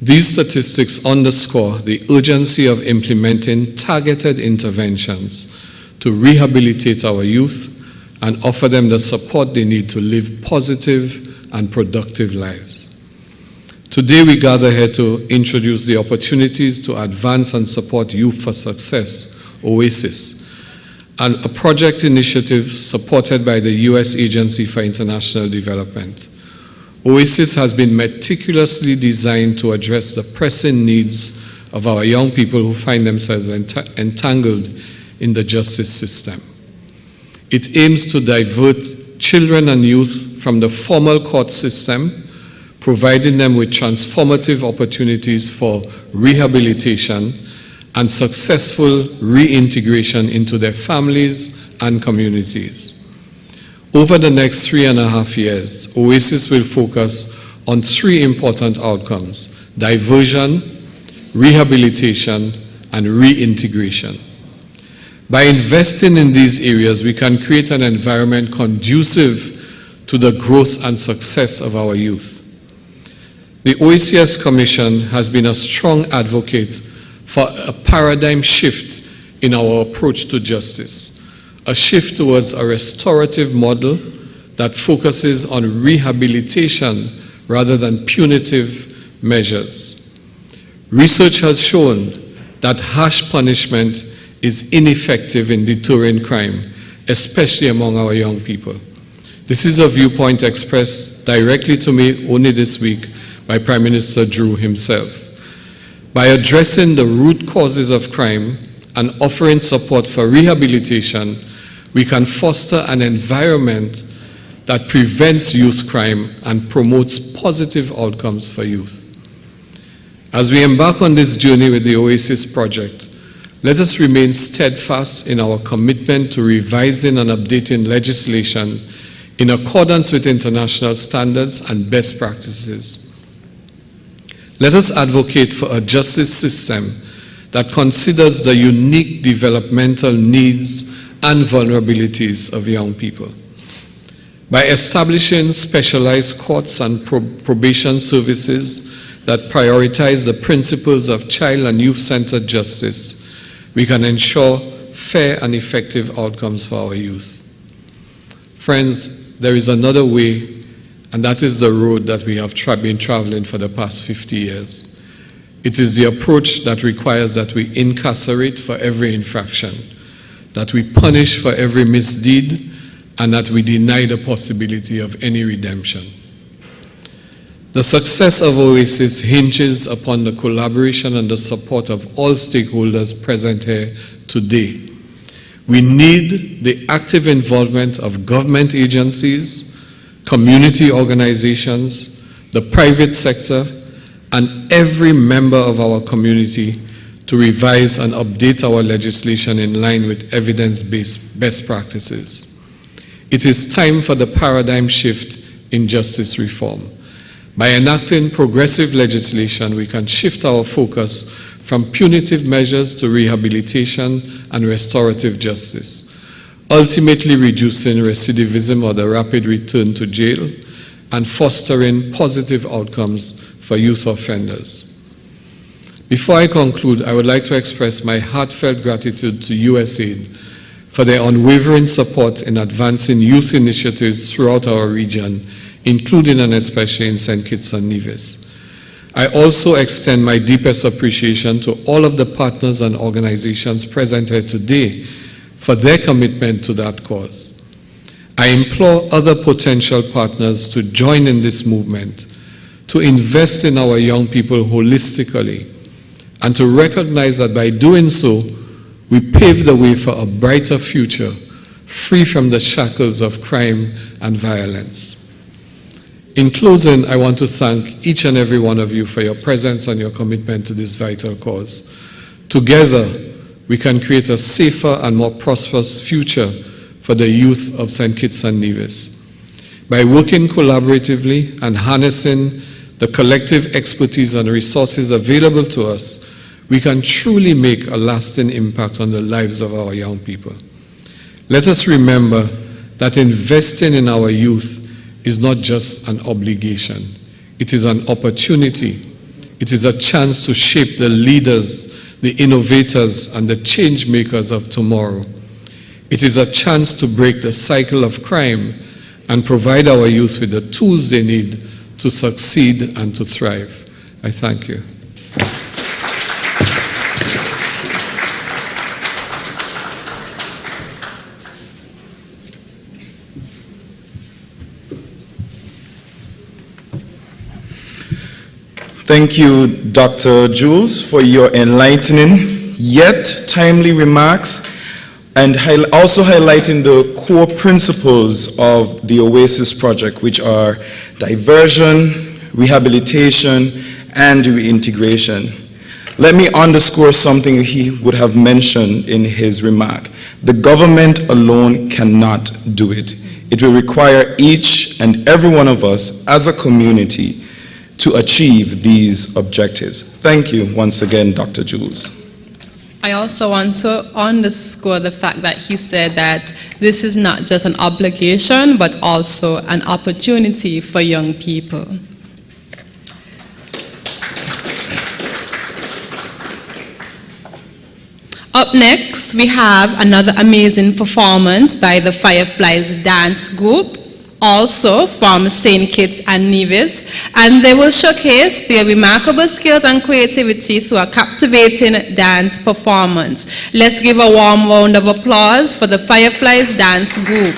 These statistics underscore the urgency of implementing targeted interventions to rehabilitate our youth and offer them the support they need to live positive and productive lives. Today we gather here to introduce the opportunities to advance and support Youth for Success, OASYS, and a project initiative supported by the U.S. Agency for International Development. OASYS has been meticulously designed to address the pressing needs of our young people who find themselves entangled in the justice system. It aims to divert children and youth from the formal court system, providing them with transformative opportunities for rehabilitation and successful reintegration into their families and communities. Over the next 3.5 years, OASYS will focus on 3 important outcomes: diversion, rehabilitation, and reintegration. By investing in these areas, we can create an environment conducive to the growth and success of our youth. The OECS Commission has been a strong advocate for a paradigm shift in our approach to justice, a shift towards a restorative model that focuses on rehabilitation rather than punitive measures. Research has shown that harsh punishment is ineffective in deterring crime, especially among our young people. This is a viewpoint expressed directly to me only this week by Prime Minister Drew himself. By addressing the root causes of crime and offering support for rehabilitation, we can foster an environment that prevents youth crime and promotes positive outcomes for youth. As we embark on this journey with the OASYS project, let us remain steadfast in our commitment to revising and updating legislation in accordance with international standards and best practices. Let us advocate for a justice system that considers the unique developmental needs and vulnerabilities of young people. By establishing specialized courts and probation services that prioritize the principles of child and youth-centered justice, we can ensure fair and effective outcomes for our youth. Friends, there is another way, and that is the road that we have been traveling for the past 50 years. It is the approach that requires that we incarcerate for every infraction, that we punish for every misdeed, and that we deny the possibility of any redemption. The success of OASYS hinges upon the collaboration and the support of all stakeholders present here today. We need the active involvement of government agencies, community organizations, the private sector, and every member of our community to revise and update our legislation in line with evidence-based best practices. It is time for the paradigm shift in justice reform. By enacting progressive legislation, we can shift our focus from punitive measures to rehabilitation and restorative justice, ultimately reducing recidivism or the rapid return to jail and fostering positive outcomes for youth offenders. Before I conclude, I would like to express my heartfelt gratitude to USAID for their unwavering support in advancing youth initiatives throughout our region, including and especially in St. Kitts and Nevis. I also extend my deepest appreciation to all of the partners and organizations present here today for their commitment to that cause. I implore other potential partners to join in this movement, to invest in our young people holistically, and to recognize that by doing so, we pave the way for a brighter future, free from the shackles of crime and violence. In closing, I want to thank each and every one of you for your presence and your commitment to this vital cause. Together, we can create a safer and more prosperous future for the youth of St. Kitts and Nevis. By working collaboratively and harnessing the collective expertise and resources available to us, we can truly make a lasting impact on the lives of our young people. Let us remember that investing in our youth is not just an obligation. It is an opportunity. It is a chance to shape the leaders, the innovators, and the change makers of tomorrow. It is a chance to break the cycle of crime and provide our youth with the tools they need to succeed and to thrive. I thank you. Thank you, Dr. Jules, for your enlightening yet timely remarks and also highlighting the core principles of the OASYS project, which are diversion, rehabilitation, and reintegration. Let me underscore something he would have mentioned in his remark. The government alone cannot do it. It will require each and every one of us as a community to achieve these objectives. Thank you once again, Dr. Jules. I also want to underscore the fact that he said that this is not just an obligation, but also an opportunity for young people. Up next, we have another amazing performance by the Fireflies Dance Group, also from St. Kitts and Nevis, and they will showcase their remarkable skills and creativity through a captivating dance performance. Let's give a warm round of applause for the Fireflies Dance Group.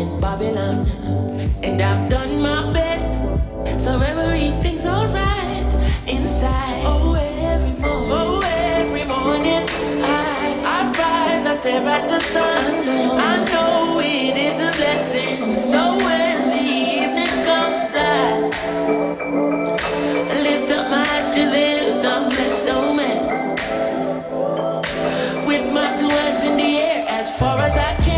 in Babylon, and I've done my best, so everything's alright inside. Oh, every morning I rise, I stare at the sun. I know it is a blessing. So when the evening comes, I lift up my eyes to this unblessed man, with my two hands in the air as far as I can.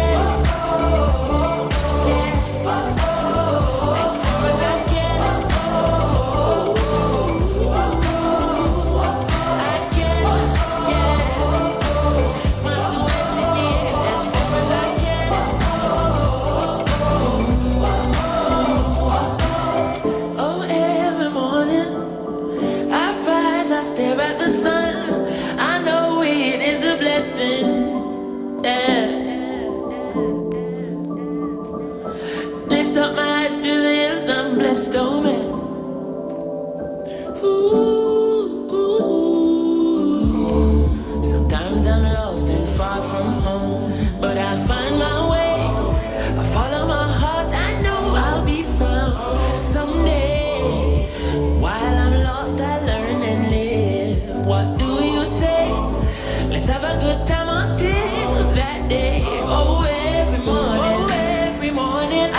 Lift up my eyes to this unblessed man. Sometimes I'm lost and far from home, but I'll find my way. I follow my heart, I know I'll be found someday. While I'm lost, I learn and live. What do you say? Let's have a good time until that day. Oh, every morning I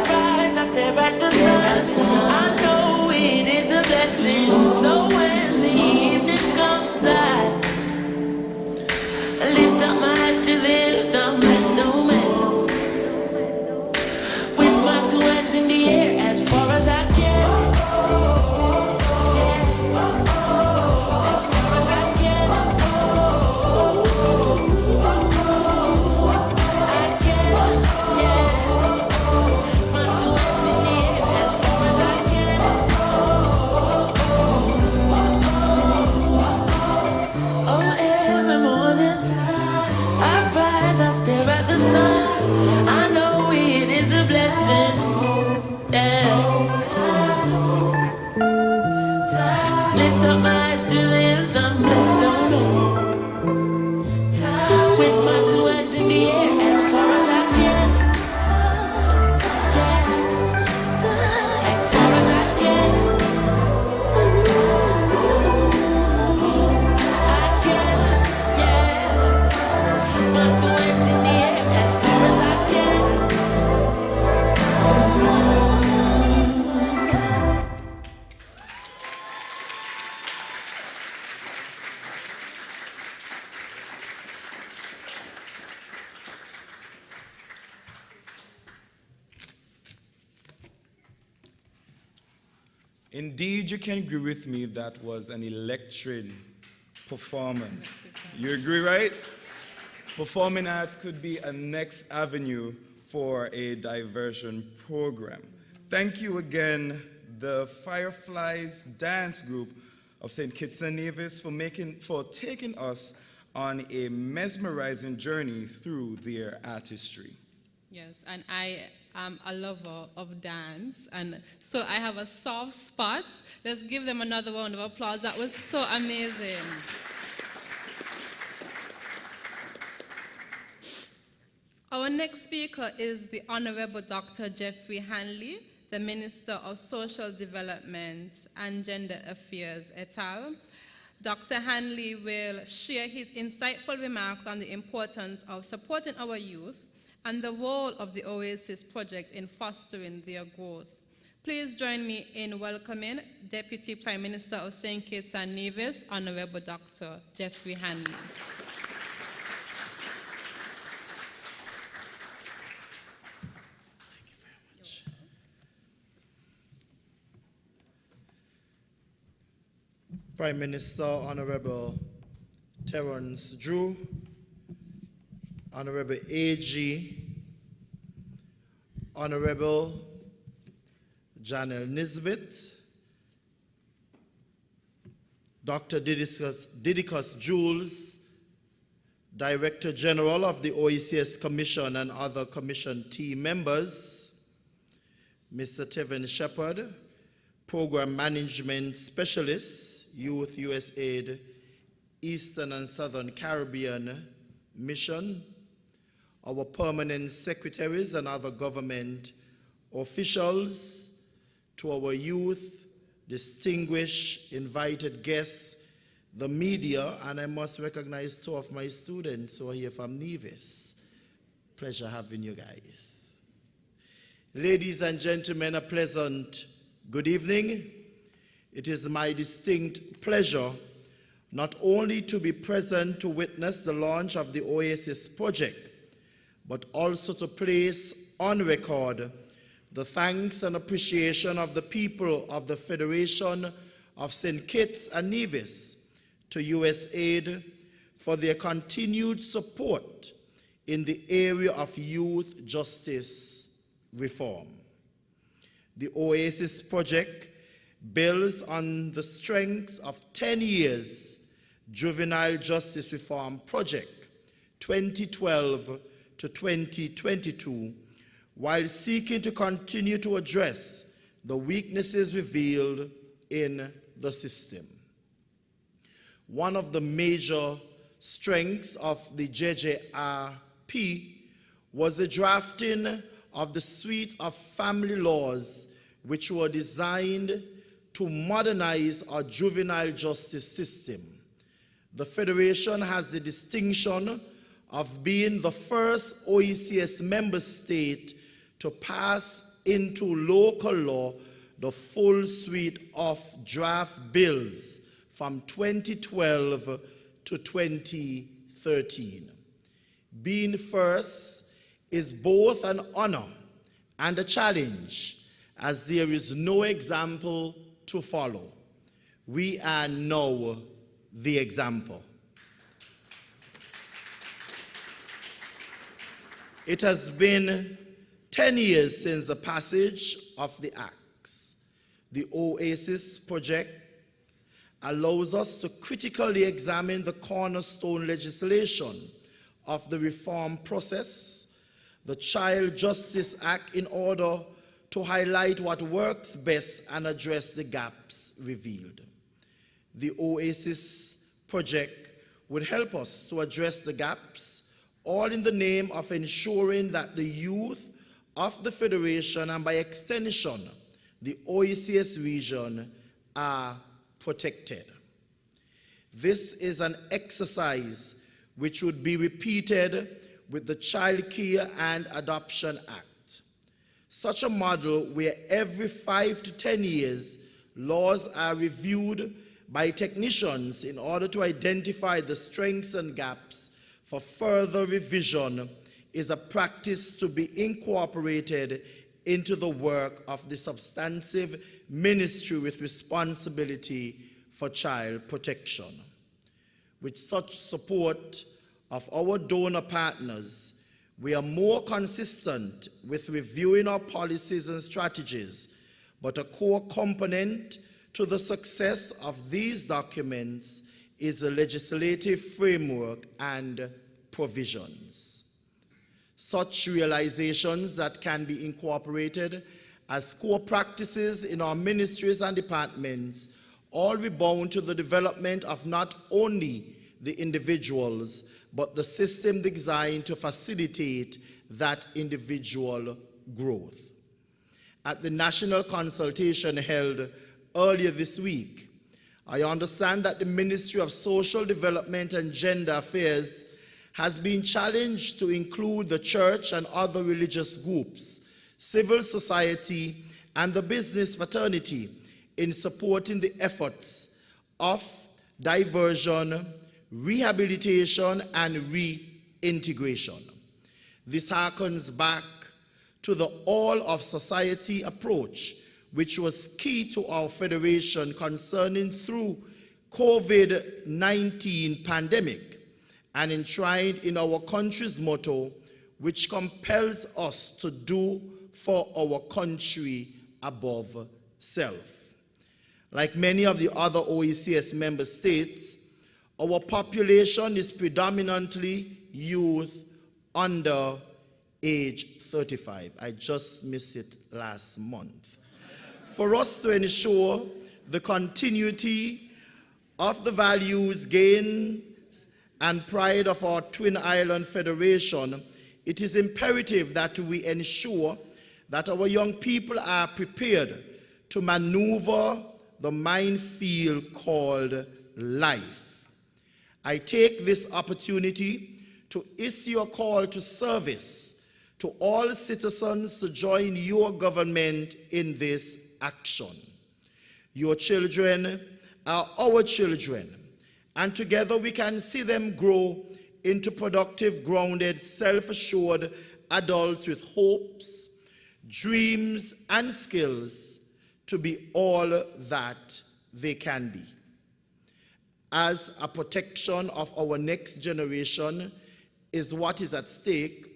rise, I stare at the sun. I know it is a blessing. So when the evening comes, I lift up my eyes to this unblessed man, with my two hands in the air as far as I can. I know it is a blessing. Lift up my eyes to this unblessed man, with my two hands in the air as far as I can. As far as I can. I can, yeah. My two hands in the air as far as I can. Indeed, you can agree with me, that was an electric performance. You agree, right? Performing arts could be a next avenue for a diversion program. Thank you again, the Fireflies Dance Group of St. Kitts and Nevis, for taking us on a mesmerizing journey through their artistry. Yes, and I am a lover of dance, and so I have a soft spot. Let's give them another round of applause. That was so amazing. Our next speaker is the Honorable Dr. Jeffrey Hanley, the Minister of Social Development and Gender Affairs, et al. Dr. Hanley will share his insightful remarks on the importance of supporting our youth and the role of the OASYS project in fostering their growth. Please join me in welcoming Deputy Prime Minister of St. Kitts and Nevis, Honorable Dr. Jeffrey Hanley. Prime Minister, Honorable Terence Drew, Honorable A.G., Honorable Janelle Nisbet, Dr. Didicus Jules, Director General of the OECS Commission and other Commission team members, Mr. Tevin Shepard, Program Management Specialist, Youth USAID, Eastern and Southern Caribbean Mission, our permanent secretaries and other government officials, to our youth, distinguished invited guests, the media, and I must recognize two of my students who are here from Nevis. Pleasure having you guys. Ladies and gentlemen, a pleasant good evening. It is my distinct pleasure not only to be present to witness the launch of the OASYS project, but also to place on record the thanks and appreciation of the people of the Federation of St. Kitts and Nevis to USAID for their continued support in the area of youth justice reform. The OASYS project builds on the strengths of 10 years Juvenile Justice Reform Project 2012 to 2022, while seeking to continue to address the weaknesses revealed in the system. One of the major strengths of the JJRP was the drafting of the suite of family laws which were designed to modernize our juvenile justice system. The Federation has the distinction of being the first OECS member state to pass into local law the full suite of draft bills from 2012 to 2013. Being first is both an honor and a challenge, as there is no example to follow. We are now the example. It has been 10 years since the passage of the Acts. The OASYS project allows us to critically examine the cornerstone legislation of the reform process, the Child Justice Act, in order to highlight what works best and address the gaps revealed. The OASYS project would help us to address the gaps, all in the name of ensuring that the youth of the Federation, and by extension, the OECS region, are protected. This is an exercise which would be repeated with the Child Care and Adoption Act. Such a model where every 5 to 10 years, laws are reviewed by technicians in order to identify the strengths and gaps for further revision is a practice to be incorporated into the work of the substantive ministry with responsibility for child protection. With such support of our donor partners, we are more consistent with reviewing our policies and strategies, but a core component to the success of these documents is the legislative framework and provisions. Such realizations that can be incorporated as core practices in our ministries and departments all rebound to the development of not only the individuals, but the system designed to facilitate that individual growth. At the national consultation held earlier this week, I understand that the Ministry of Social Development and Gender Affairs has been challenged to include the church and other religious groups, civil society, and the business fraternity in supporting the efforts of diversion, rehabilitation, and reintegration. This harkens back to the all-of-society approach, which was key to our federation concerning through COVID-19 pandemic and enshrined in our country's motto, which compels us to do for our country above self. Like many of the other OECS member states, our population is predominantly youth under age 35. I just missed it last month. For us to ensure the continuity of the values, gains, and pride of our Twin Island Federation, it is imperative that we ensure that our young people are prepared to maneuver the minefield called life. I take this opportunity to issue a call to service to all citizens to join your government in this action. Your children are our children, and together we can see them grow into productive, grounded, self-assured adults with hopes, dreams, and skills to be all that they can be. As a protection of our next generation is what is at stake,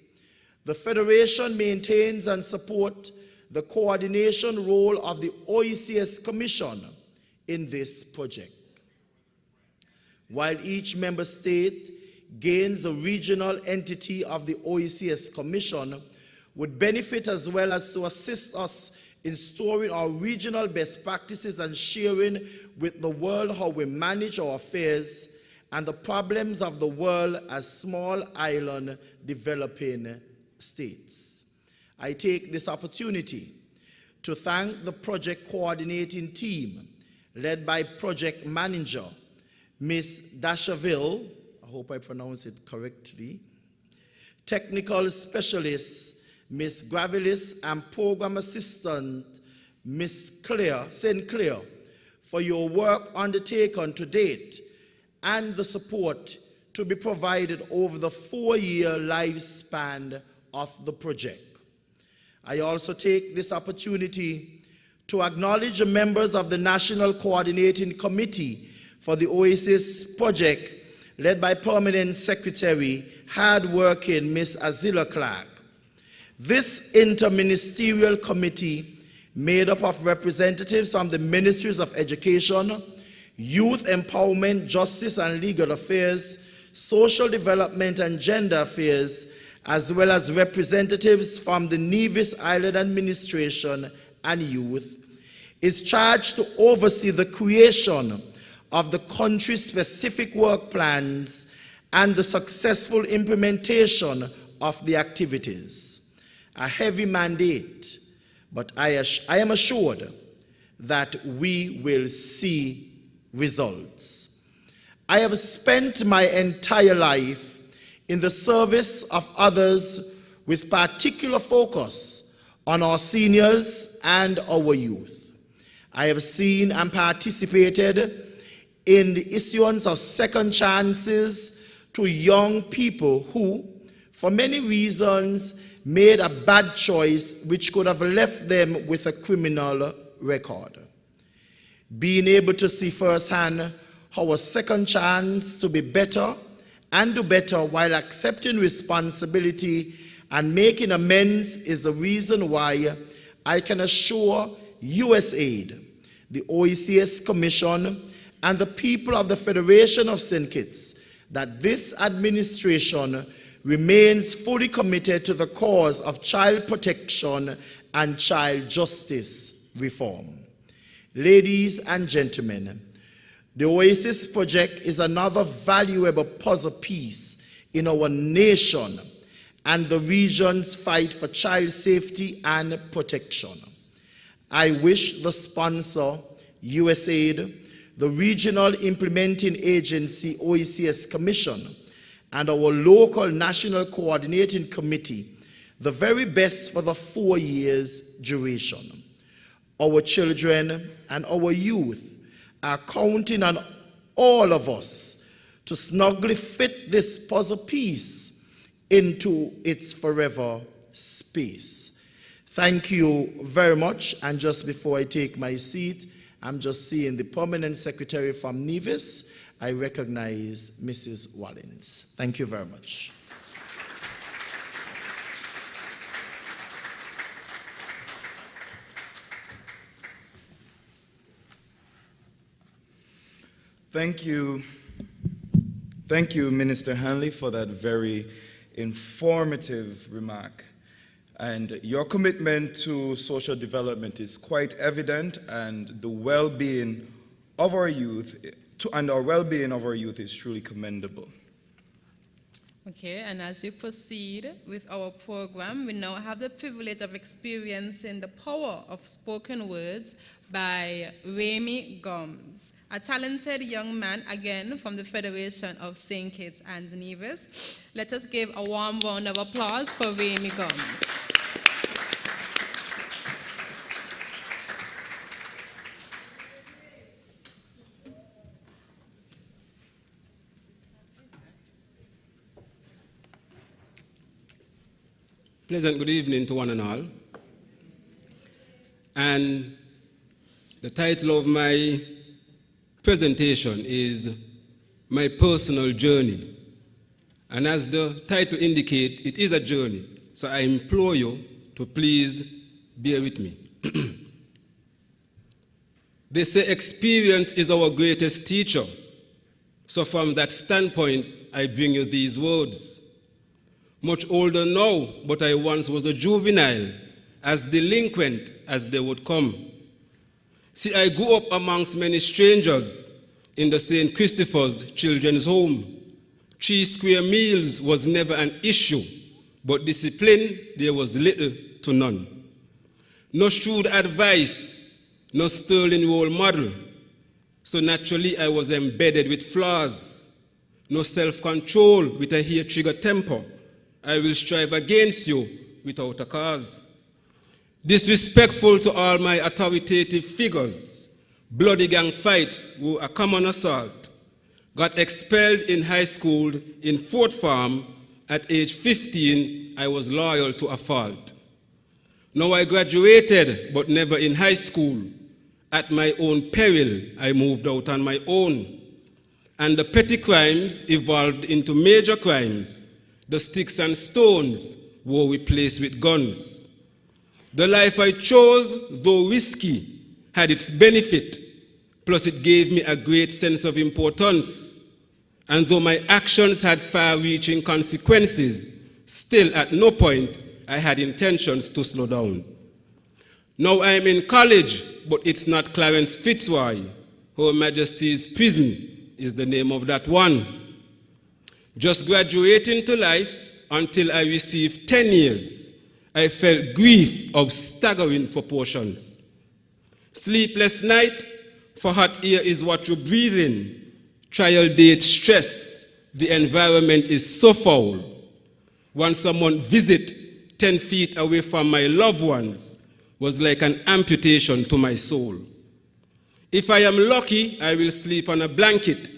the Federation maintains and supports the coordination role of the OECS Commission in this project. While each member state gains a regional entity of the OECS Commission, would benefit as well as to assist us in storing our regional best practices and sharing with the world how we manage our affairs and the problems of the world as small island developing states. I take this opportunity to thank the project coordinating team led by project manager Ms. Dashaville, I hope I pronounce it correctly, technical specialists Ms. Gravelis, and program assistant Ms. St. Clair for your work undertaken to date and the support to be provided over the 4-year lifespan of the project. I also take this opportunity to acknowledge the members of the National Coordinating Committee for the OASYS project led by Permanent Secretary, hard-working Ms. Azila Clark. This interministerial committee, made up of representatives from the Ministries of Education, Youth Empowerment, Justice and Legal Affairs, Social Development and Gender Affairs, as well as representatives from the Nevis Island Administration and Youth, is charged to oversee the creation of the country-specific work plans and the successful implementation of the activities. A heavy mandate, but I am assured that we will see results. I have spent my entire life in the service of others with particular focus on our seniors and our youth. I have seen and participated in the issuance of second chances to young people who, for many reasons, made a bad choice which could have left them with a criminal record. Being able to see firsthand how a second chance to be better and do better while accepting responsibility and making amends is the reason why I can assure USAID, the OECS Commission, and the people of the Federation of St. Kitts that this administration remains fully committed to the cause of child protection and child justice reform. Ladies and gentlemen, the OASYS project is another valuable puzzle piece in our nation and the region's fight for child safety and protection. I wish the sponsor, USAID, the Regional Implementing Agency, OECS Commission, and our local National Coordinating Committee the very best for the 4 years duration. Our children and our youth are counting on all of us to snugly fit this puzzle piece into its forever space. Thank you very much. And just before I take my seat, I'm just seeing the Permanent Secretary from Nevis. I recognize Mrs. Wallins. Thank you very much. Thank you. Thank you, Minister Hanley, for that very informative remark. And your commitment to social development is quite evident, and the well-being of our youth, and our well-being of our youth is truly commendable. Okay, and as we proceed with our program, we now have the privilege of experiencing the power of spoken words by Remy Gomes, a talented young man, again, from the Federation of St. Kitts and Nevis. Let us give a warm round of applause for Remy Gomes. Pleasant good evening to one and all. And the title of my presentation is My Personal Journey. And as the title indicates, it is a journey. So I implore you to please bear with me. They say experience is our greatest teacher. So from that standpoint, I bring you these words. Much older now, but I once was a juvenile, as delinquent as they would come. See, I grew up amongst many strangers in the St. Christopher's Children's Home. 3 square meals was never an issue, but discipline there was little to none. No shrewd advice, no sterling role model. So naturally I was embedded with flaws. No self-control with a hair-trigger temper. I will strive against you without a cause. Disrespectful to all my authoritative figures. Bloody gang fights were a common assault. Got expelled in high school in Fort Farm. At age 15, I was loyal to a fault. Now I graduated, but never in high school. At my own peril, I moved out on my own. And the petty crimes evolved into major crimes. The sticks and stones were replaced with guns. The life I chose, though risky, had its benefit, plus it gave me a great sense of importance. And though my actions had far-reaching consequences, still at no point I had intentions to slow down. Now I am in college, but it's not Clarence Fitzroy. Her Majesty's Prison is the name of that one. Just graduating to life until I received 10 years, I felt grief of staggering proportions. Sleepless night, for hot air is what you breathe in. Trial date stress, the environment is so foul. Once someone visit 10 feet away from my loved ones was like an amputation to my soul. If I am lucky, I will sleep on a blanket,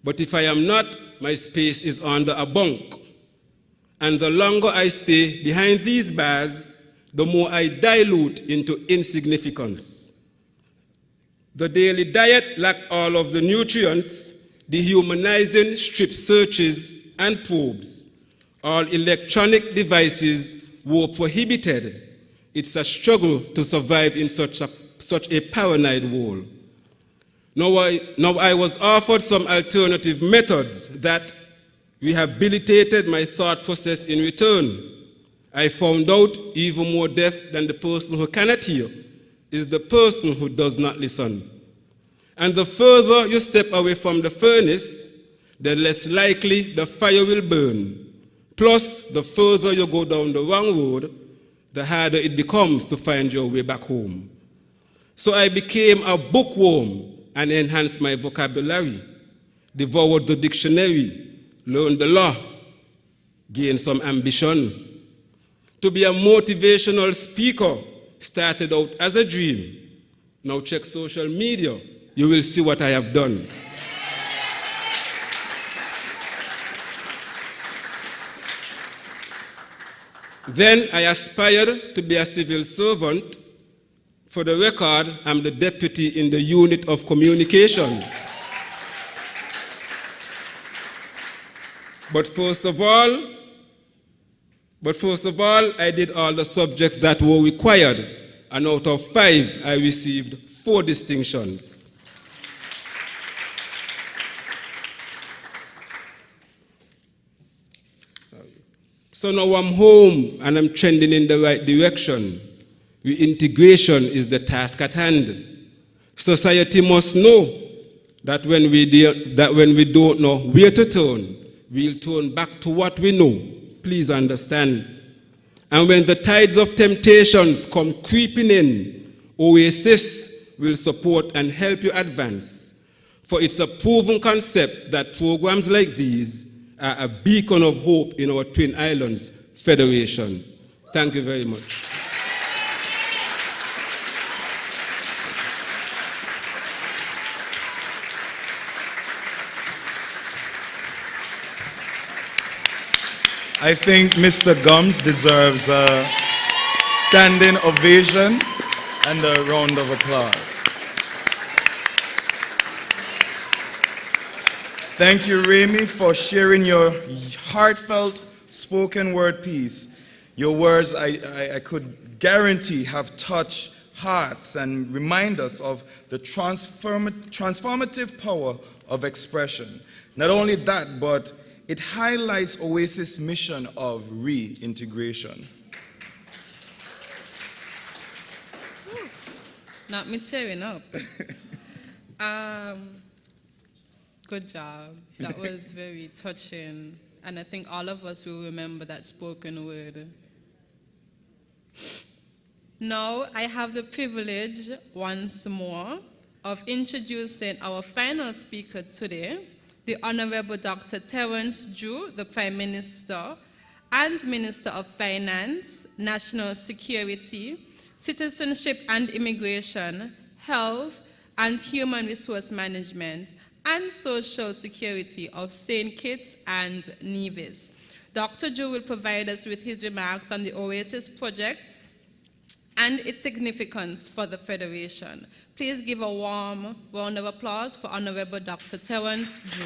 but if I am not, my space is under a bunk. And the longer I stay behind these bars, the more I dilute into insignificance. The daily diet lacked all of the nutrients, dehumanizing strip searches and probes. All electronic devices were prohibited. It's a struggle to survive in such a paranoid world. Now I was offered some alternative methods that rehabilitated my thought process in return. I found out even more deaf than the person who cannot hear is the person who does not listen. And the further you step away from the furnace, the less likely the fire will burn. Plus, the further you go down the wrong road, the harder it becomes to find your way back home. So I became a bookworm and enhanced my vocabulary, devoured the dictionary, learned the law, gained some ambition. To be a motivational speaker started out as a dream. Now check social media, you will see what I have done. Then I aspired to be a civil servant. For the record, I'm the deputy in the unit of communications. But first of all, I did all the subjects that were required, and out of 5, I received 4 distinctions. So now I'm home and I'm trending in the right direction. Reintegration is the task at hand. Society must know that when we don't know where to turn, we'll turn back to what we know. Please understand. And when the tides of temptations come creeping in, OASYS will support and help you advance. For it's a proven concept that programs like these are a beacon of hope in our Twin Islands Federation. Thank you very much. I think Mr. Gums deserves a standing ovation and a round of applause. Thank you, Remy, for sharing your heartfelt spoken word piece. Your words, I could guarantee, have touched hearts and remind us of the transformative power of expression. Not only that, but it highlights OASYS' mission of reintegration. Not me tearing up. Good job. That was very touching. And I think all of us will remember that spoken word. Now I have the privilege once more of introducing our final speaker today, the Honorable Dr. Terence Drew, the Prime Minister and Minister of Finance, National Security, Citizenship and Immigration, Health and Human Resource Management, and Social Security of St. Kitts and Nevis. Dr. Drew will provide us with his remarks on the OASYS project and its significance for the Federation. Please give a warm round of applause for Honorable Dr. Terence Drew.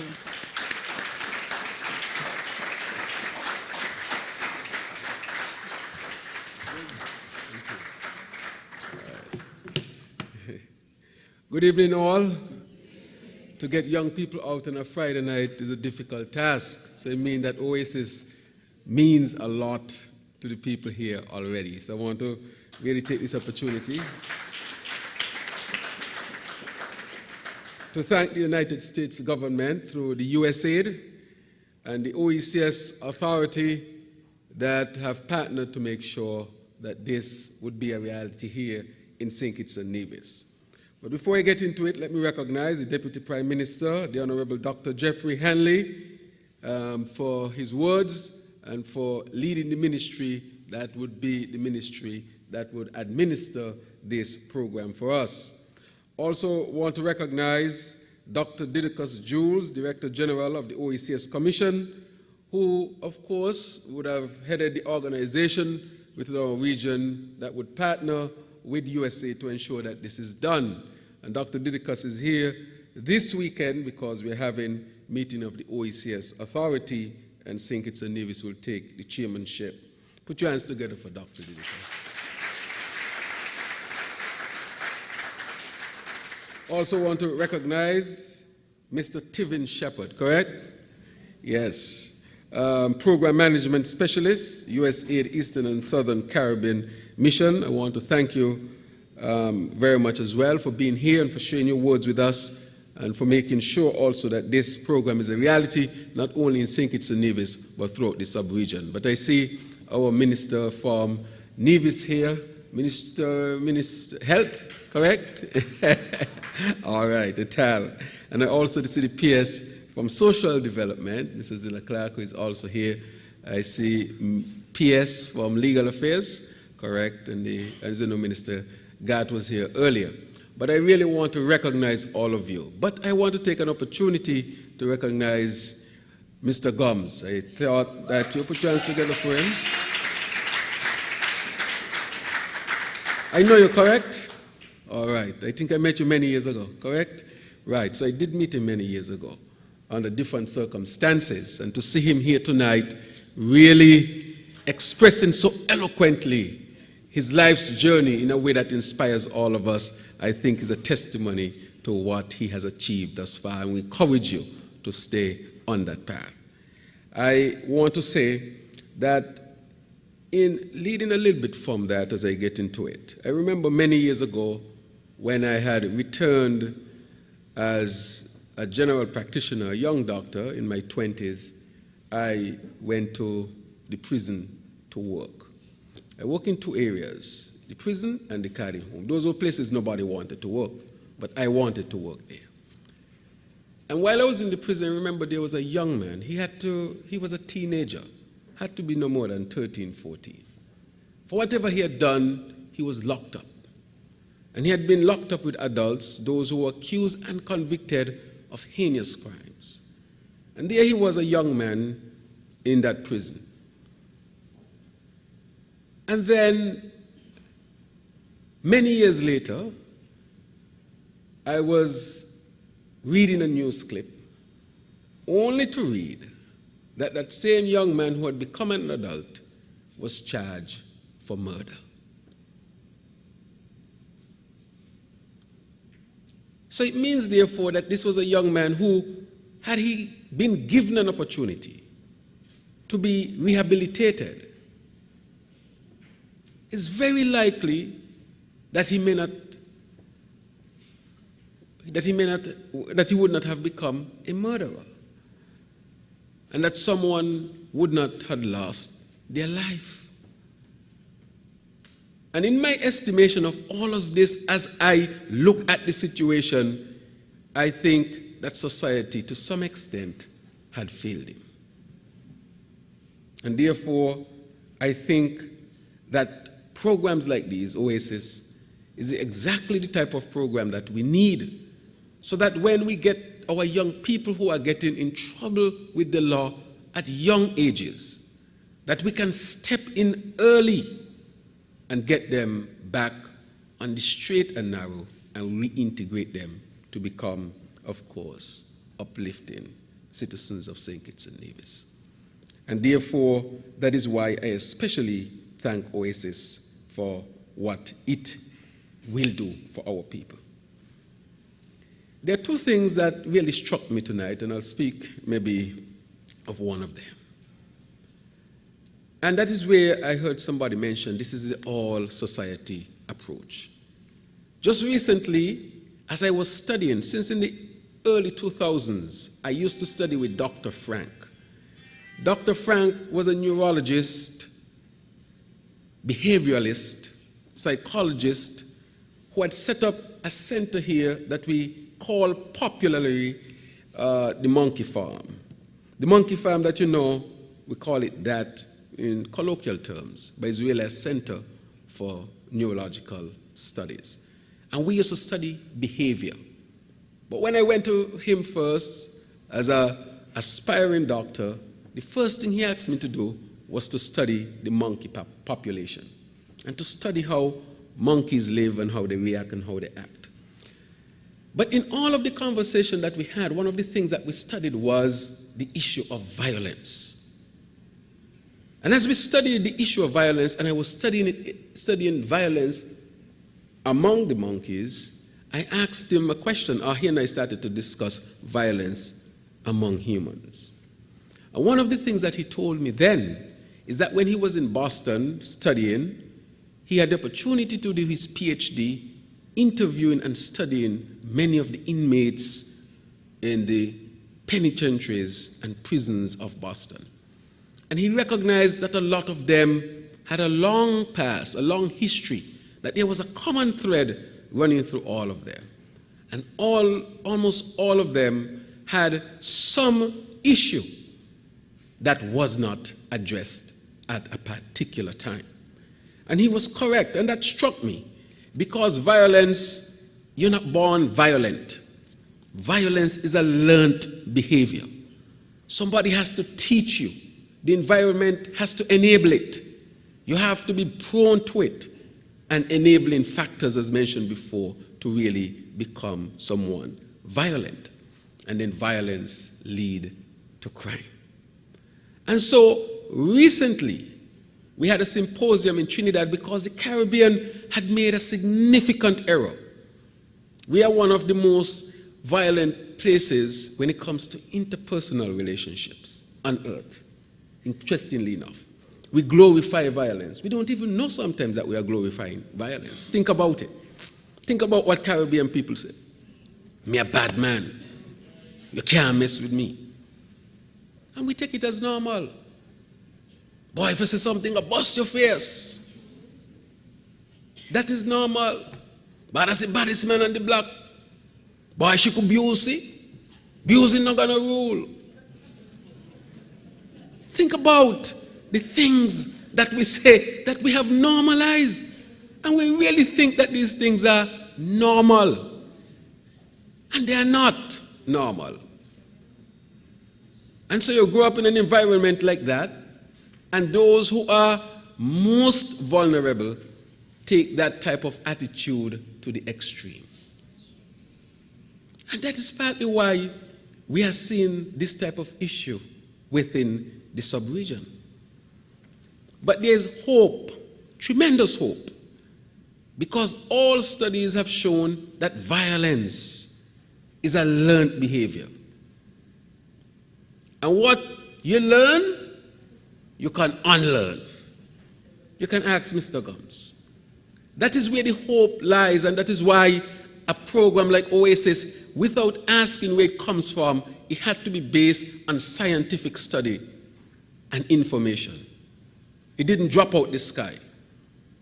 Good evening, all. To get young people out on a Friday night is a difficult task. So it means that OASYS means a lot to the people here already. So I want to really take this opportunity to thank the United States government through the USAID and the OECS authority that have partnered to make sure that this would be a reality here in St. Kitts and Nevis. But before I get into it, let me recognize the Deputy Prime Minister, the Honorable Dr. Jeffrey Hanley, for his words and for leading the ministry that would be the ministry that would administer this program for us. Also want to recognize Dr. Didacus Jules, Director General of the OECS Commission, who, of course, would have headed the organization within our region that would partner with USA to ensure that this is done. And Dr. Didacus is here this weekend because we're having a meeting of the OECS authority, and St. Kitts and Nevis will take the chairmanship. Put your hands together for Dr. Didacus. Also want to recognize Mr. Tivin Shepard, correct? Yes. Program Management Specialist, USAID Eastern and Southern Caribbean Mission. I want to thank you very much as well for being here and for sharing your words with us and for making sure also that this program is a reality, not only in St. Kitts and Nevis, but throughout the sub-region. But I see our Minister from Nevis here, Minister Health, correct? All right, the TAL. And I also see the PS from Social Development, Mrs. Zilla Clark, who is also here. I see PS from Legal Affairs, correct, and as you know, Minister Gart was here earlier. But I really want to recognize all of you. But I want to take an opportunity to recognize Mr. Gums. I thought that you put your hands together for him. I know you're correct? All right. I think I met you many years ago, correct? Right. So I did meet him many years ago under different circumstances. And to see him here tonight really expressing so eloquently his life's journey in a way that inspires all of us, I think is a testimony to what he has achieved thus far. And we encourage you to stay on that path. I want to say that in leading a little bit from that as I get into it, I remember many years ago when I had returned as a general practitioner, a young doctor in my 20s, I went to the prison to work. I work in two areas, the prison and the carrying home. Those were places nobody wanted to work, but I wanted to work there. And while I was in the prison, I remember there was a young man. He was a teenager, had to be no more than 13, 14. For whatever he had done, he was locked up. And he had been locked up with adults, those who were accused and convicted of heinous crimes. And there he was, a young man in that prison. And then, many years later, I was reading a news clip, only to read that that same young man who had become an adult was charged for murder. So it means, therefore, that this was a young man who, had he been given an opportunity to be rehabilitated, it's very likely that he would not have become a murderer, and that someone would not have lost their life. And in my estimation of all of this, as I look at the situation, I think that society, to some extent, had failed him. And therefore, I think that programs like these, OASYS, is exactly the type of program that we need, so that when we get our young people who are getting in trouble with the law at young ages, that we can step in early and get them back on the straight and narrow and reintegrate them to become, of course, uplifting citizens of St. Kitts and Nevis. And therefore, that is why I especially thank OASYS for what it will do for our people. There are two things that really struck me tonight, and I'll speak maybe of one of them. And that is where I heard somebody mention this is the all-society approach. Just recently, as I was studying, since in the early 2000s, I used to study with Dr. Frank. Dr. Frank was a neurologist, behavioralist, psychologist, who had set up a center here that we call popularly the Monkey Farm. The Monkey Farm that you know, we call it that in colloquial terms, but it's really a center for neurological studies. And we used to study behavior. But when I went to him first, as an aspiring doctor, the first thing he asked me to do was to study the monkey population and to study how monkeys live and how they react and how they act. But in all of the conversation that we had, one of the things that we studied was the issue of violence. And as we studied the issue of violence, and I was studying violence among the monkeys, I asked him a question, he and I started to discuss violence among humans. And one of the things that he told me then is that when he was in Boston studying, he had the opportunity to do his PhD interviewing and studying many of the inmates in the penitentiaries and prisons of Boston. And he recognized that a lot of them had a long past, a long history, that there was a common thread running through all of them. And almost all of them had some issue that was not addressed at a particular time. And he was correct, and that struck me, because violence, you're not born violent. Violence is a learned behavior. Somebody has to teach you. The environment has to enable it. You have to be prone to it, and enabling factors, as mentioned before, to really become someone violent. And then violence lead to crime. And so recently, we had a symposium in Trinidad because the Caribbean had made a significant error. We are one of the most violent places when it comes to interpersonal relationships on earth. Interestingly enough, we glorify violence. We don't even know sometimes that we are glorifying violence. Think about it. Think about what Caribbean people say. Me a bad man. You can't mess with me. And we take it as normal. Boy, if you say something, I bust your face. That is normal. But that's the baddest man on the block. Boy, she could Busey. Busey not gonna rule. Think about the things that we say that we have normalized. And we really think that these things are normal. And they are not normal. And so you grow up in an environment like that, and those who are most vulnerable take that type of attitude to the extreme. And that is partly why we are seeing this type of issue within the sub-region. But there's hope, tremendous hope, because all studies have shown that violence is a learned behavior. And what you learn, you can unlearn. You can ask Mr. Gums. That is where the hope lies, and that is why a program like OASYS, without asking where it comes from, it had to be based on scientific study and information. It didn't drop out the sky.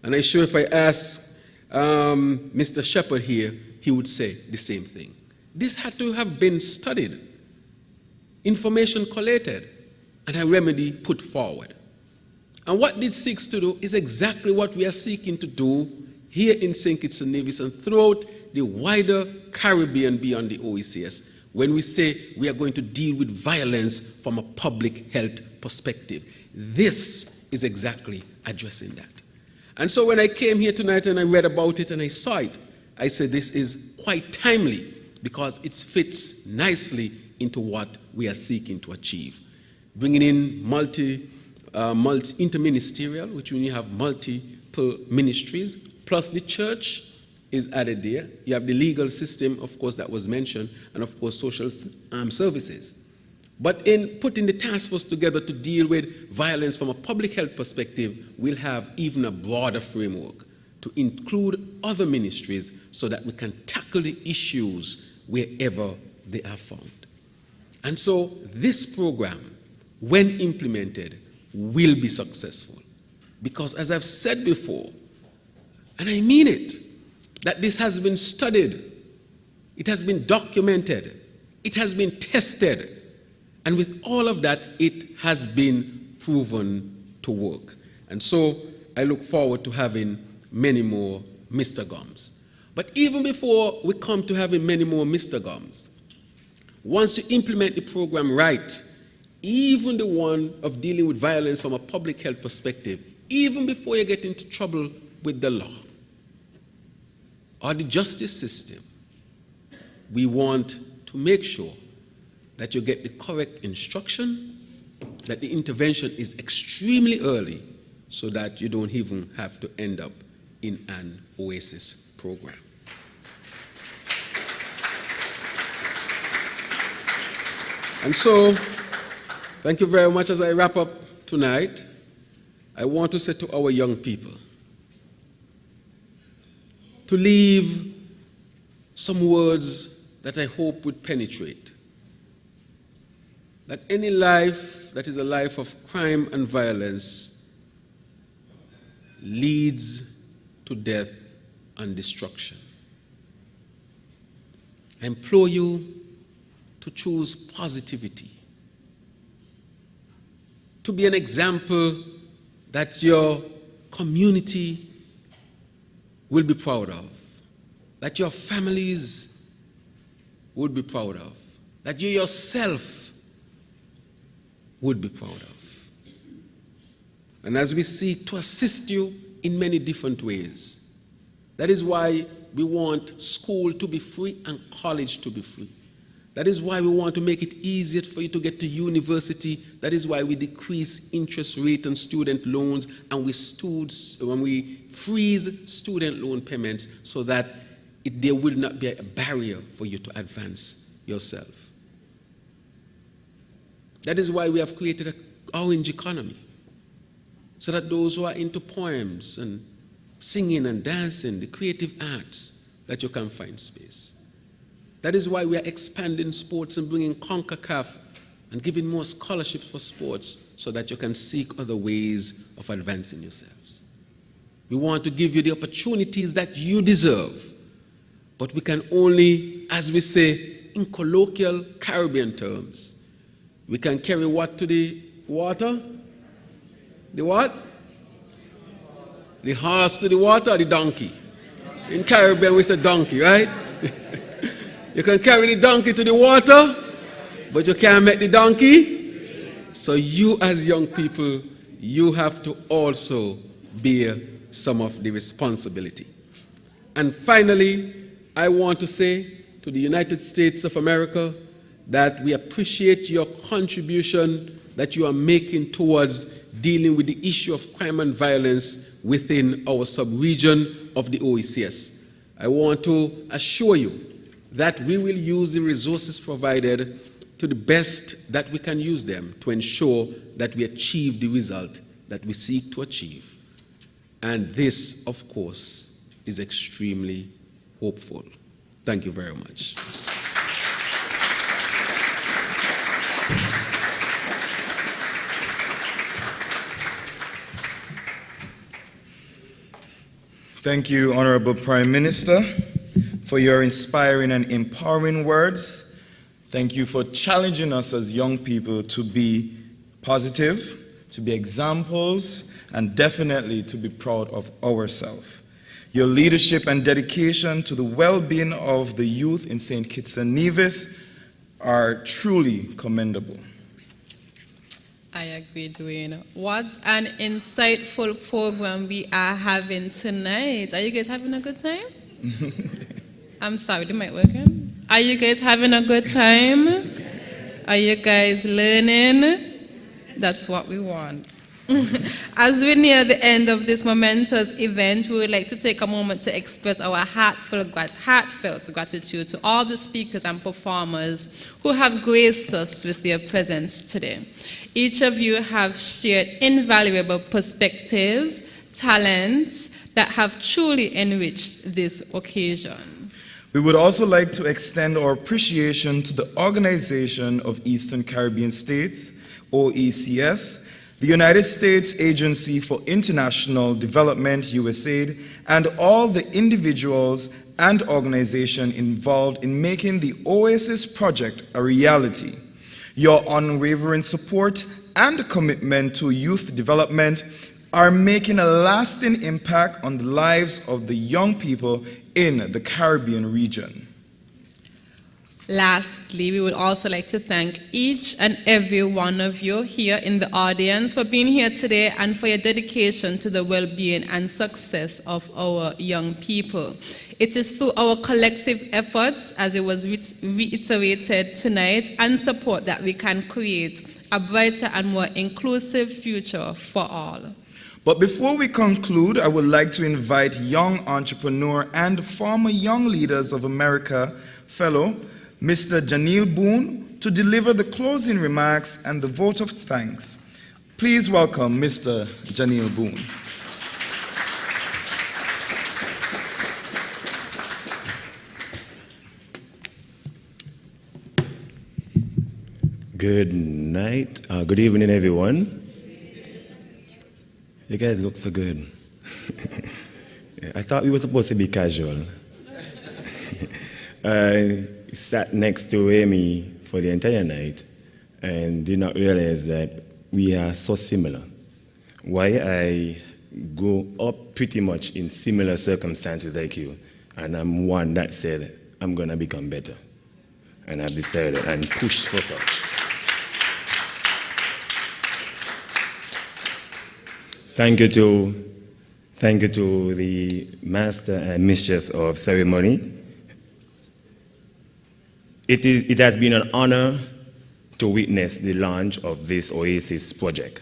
And I'm sure if I ask Mr. Shepherd here, he would say the same thing. This had to have been studied, information collated, and a remedy put forward. And what this seeks to do is exactly what we are seeking to do here in St. Kitts and Nevis and throughout the wider Caribbean beyond the OECS, when we say we are going to deal with violence from a public health perspective. This is exactly addressing that. And so when I came here tonight and I read about it and I saw it, I said this is quite timely because it fits nicely into what we are seeking to achieve. Bringing in interministerial, which when you have multiple ministries, plus the church is added there. You have the legal system, of course, that was mentioned, and of course social services. But in putting the task force together to deal with violence from a public health perspective, we'll have even a broader framework to include other ministries so that we can tackle the issues wherever they are found. And so this program, when implemented, will be successful. Because as I've said before, and I mean it, that this has been studied, it has been documented, it has been tested, and with all of that, it has been proven to work. And so I look forward to having many more Mr. Gums. But even before we come to having many more Mr. Gums, once you implement the program right, even the one of dealing with violence from a public health perspective, even before you get into trouble with the law or the justice system, we want to make sure that you get the correct instruction, that the intervention is extremely early so that you don't even have to end up in an OASYS program. And so, thank you very much. As I wrap up tonight, I want to say to our young people to leave some words that I hope would penetrate. That any life that is a life of crime and violence leads to death and destruction. I implore you to choose positivity, to be an example that your community will be proud of, that your families would be proud of, that you yourself would be proud of. And as we seek to assist you in many different ways, that is why we want school to be free and college to be free. That is why we want to make it easier for you to get to university. That is why we decrease interest rate on student loans and we freeze student loan payments so that there will not be a barrier for you to advance yourself. That is why we have created an orange economy, so that those who are into poems and singing and dancing, the creative arts, that you can find space. That is why we are expanding sports and bringing CONCACAF and giving more scholarships for sports so that you can seek other ways of advancing yourselves. We want to give you the opportunities that you deserve, but we can only, as we say in colloquial Caribbean terms, we can carry what to the water? The what? The horse to the water or the donkey? In Caribbean we say donkey, right? You can carry the donkey to the water, but you can't make the donkey. So you as young people, you have to also bear some of the responsibility. And finally, I want to say to the United States of America that we appreciate your contribution that you are making towards dealing with the issue of crime and violence within our sub-region of the OECS. I want to assure you that we will use the resources provided to the best that we can use them to ensure that we achieve the result that we seek to achieve. And this, of course, is extremely hopeful. Thank you very much. Thank you, Honorable Prime Minister, for your inspiring and empowering words. Thank you for challenging us as young people to be positive, to be examples, and definitely to be proud of ourselves. Your leadership and dedication to the well-being of the youth in St. Kitts and Nevis are truly commendable. I agree, Dwayne. What an insightful program we are having tonight. Are you guys having a good time? I'm sorry, the mic working? Are you guys having a good time? Are you guys learning? That's what we want. As we near the end of this momentous event, we would like to take a moment to express our heartfelt gratitude to all the speakers and performers who have graced us with their presence today. Each of you have shared invaluable perspectives, talents that have truly enriched this occasion. We would also like to extend our appreciation to the Organization of Eastern Caribbean States, OECS, the United States Agency for International Development, USAID, and all the individuals and organizations involved in making the OASYS project a reality. Your unwavering support and commitment to youth development are making a lasting impact on the lives of the young people in the Caribbean region. Lastly, we would also like to thank each and every one of you here in the audience for being here today and for your dedication to the well-being and success of our young people. It is through our collective efforts, as it was reiterated tonight, and support that we can create a brighter and more inclusive future for all. But before we conclude, I would like to invite young entrepreneur and former Young Leaders of America fellow, Mr. Janil Boone, to deliver the closing remarks and the vote of thanks. Please welcome Mr. Janil Boone. Good night, good evening, everyone. You guys look so good. I thought we were supposed to be casual. I sat next to Amy for the entire night and did not realize that we are so similar. Why I go up pretty much in similar circumstances like you, and I'm one that said, I'm going to become better. And I've decided and pushed for such. Thank you to the master and mistress of ceremony. It has been an honor to witness the launch of this OASYS project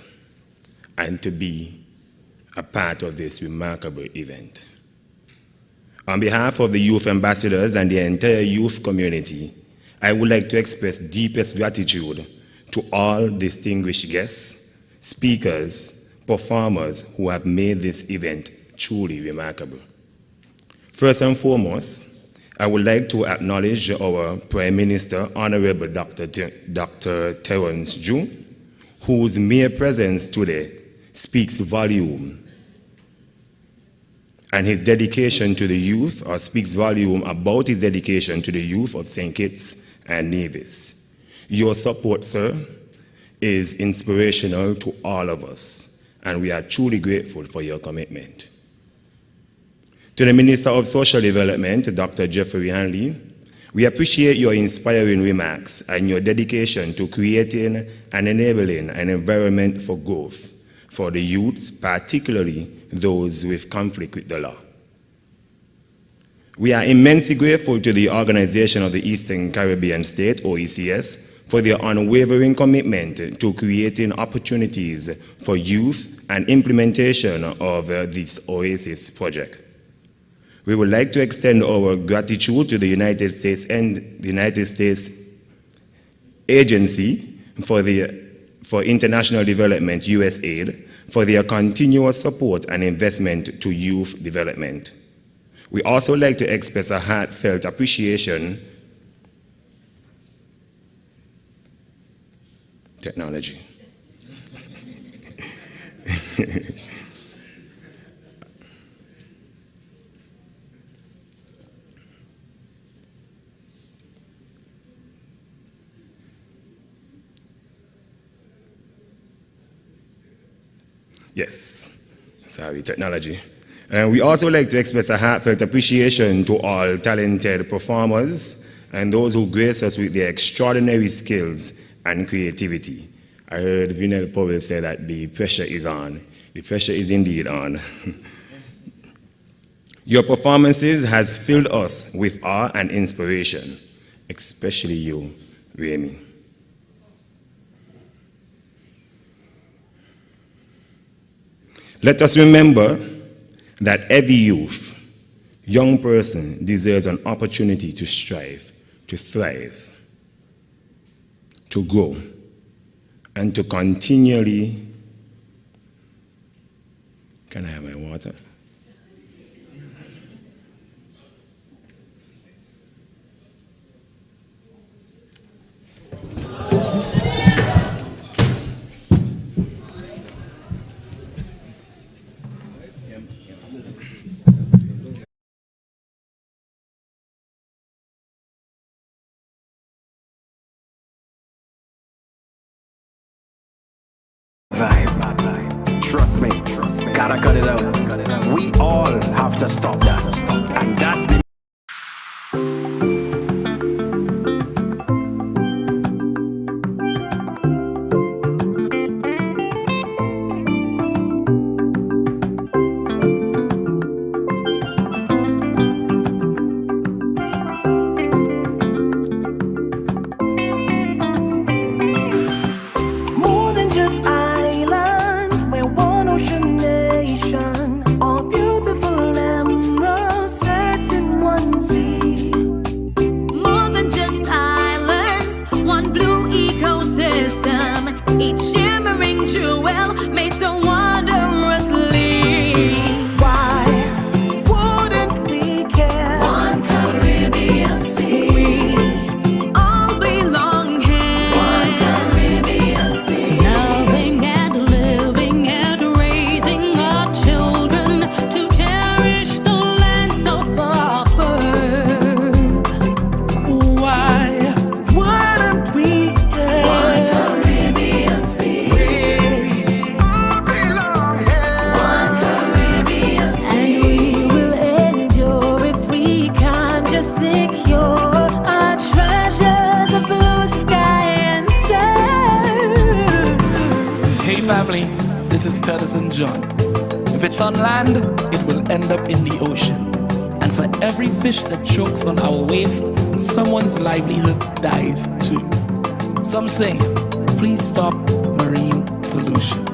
and to be a part of this remarkable event. On behalf of the youth ambassadors and the entire youth community, I would like to express deepest gratitude to all distinguished guests, speakers, performers who have made this event truly remarkable. First and foremost, I would like to acknowledge our Prime Minister, Honorable Dr. Terence Drew, whose mere presence today speaks volume, and his dedication to the youth, or speaks volume about his dedication to the youth of St. Kitts and Nevis. Your support, sir, is inspirational to all of us, and we are truly grateful for your commitment. To the Minister of Social Development, Dr. Jeffrey Hanley, we appreciate your inspiring remarks and your dedication to creating and enabling an environment for growth for the youths, particularly those with conflict with the law. We are immensely grateful to the Organization of the Eastern Caribbean State, OECS, for their unwavering commitment to creating opportunities for youth and implementation of this OASYS project. We would like to extend our gratitude to the United States and the United States Agency for International Development, USAID, for their continuous support and investment to youth development. We also like to express a heartfelt appreciation technology. Yes, sorry, technology. And we also like to express a heartfelt appreciation to all talented performers and those who grace us with their extraordinary skills and creativity. I heard Vinel Powell say that the pressure is on. The pressure is indeed on. Your performances has filled us with awe and inspiration, especially you, Remy. Let us remember that every youth, young person deserves an opportunity to strive, to thrive, to grow, and to continually, can I have my water? Trust me, gotta cut it out. We all have to stop that. And that's the John. If it's on land, it will end up in the ocean. And for every fish that chokes on our waste, someone's livelihood dies too. So I'm saying, please stop marine pollution.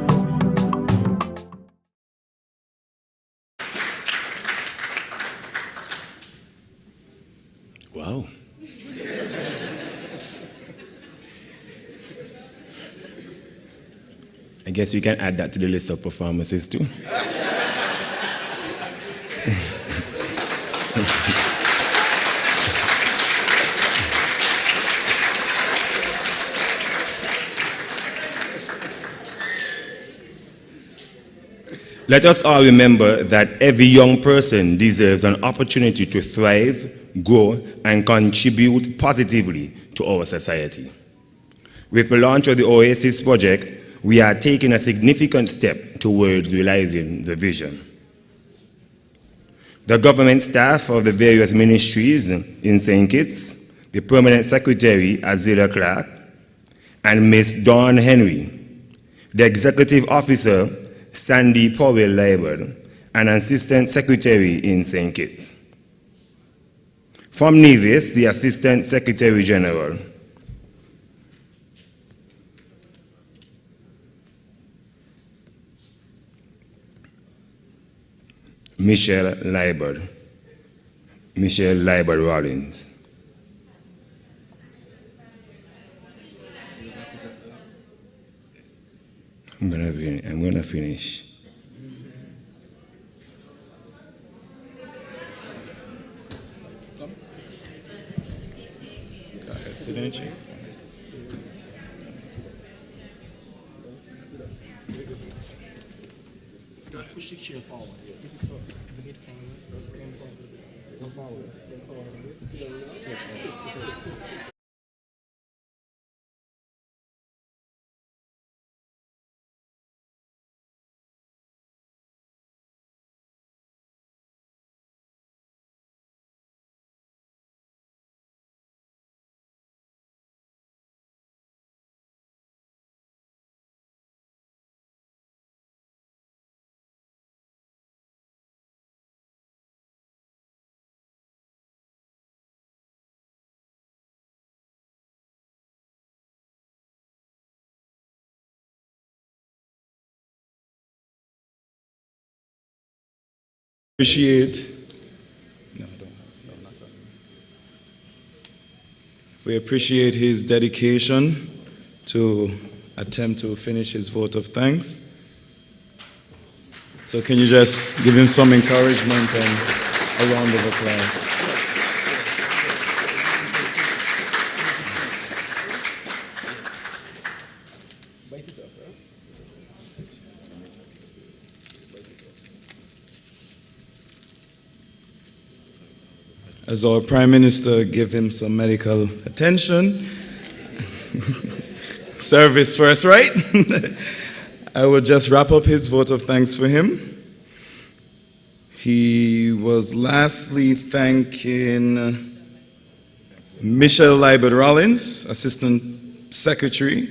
Wow. I guess we can add that to the list of performances too. Let us all remember that every young person deserves an opportunity to thrive, grow, and contribute positively to our society. With the launch of the OASYS project, we are taking a significant step towards realizing the vision. The government staff of the various ministries in St. Kitts, the Permanent Secretary Azila Clark, and Ms. Dawn Henry, the Executive Officer Sandy Powell-Liebert, and Assistant Secretary in St. Kitts. From Nevis, the Assistant Secretary General. Michelle Liebert Rollins. I'm gonna finish. Go ahead, sit in, Chief. Push the chair forward. Go forward. We appreciate his dedication to attempt to finish his vote of thanks. So can you just give him some encouragement and a round of applause? As our Prime Minister give him some medical attention. Service first, right? I will just wrap up his vote of thanks for him. He was lastly thanking Michelle Liebert Rollins, Assistant Secretary,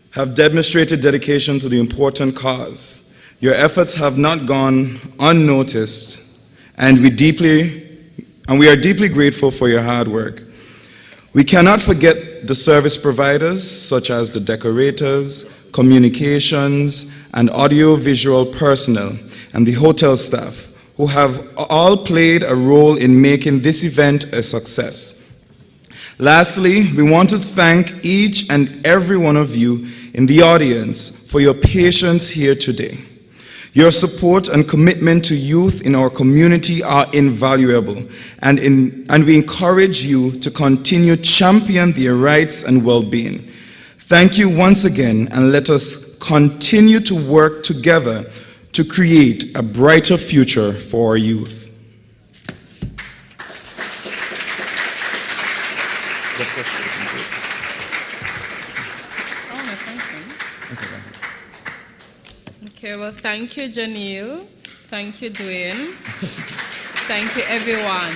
have demonstrated dedication to the important cause. Your efforts have not gone unnoticed, and we are deeply grateful for your hard work. We cannot forget the service providers, such as the decorators, communications, and audio-visual personnel, and the hotel staff, who have all played a role in making this event a success. Lastly, we want to thank each and every one of you in the audience for your patience here today. Your support and commitment to youth in our community are invaluable, and we encourage you to continue champion their rights and well-being. Thank you once again, and let us continue to work together to create a brighter future for our youth. Okay, well, thank you, Janelle. Thank you, Dwayne. Thank you, everyone.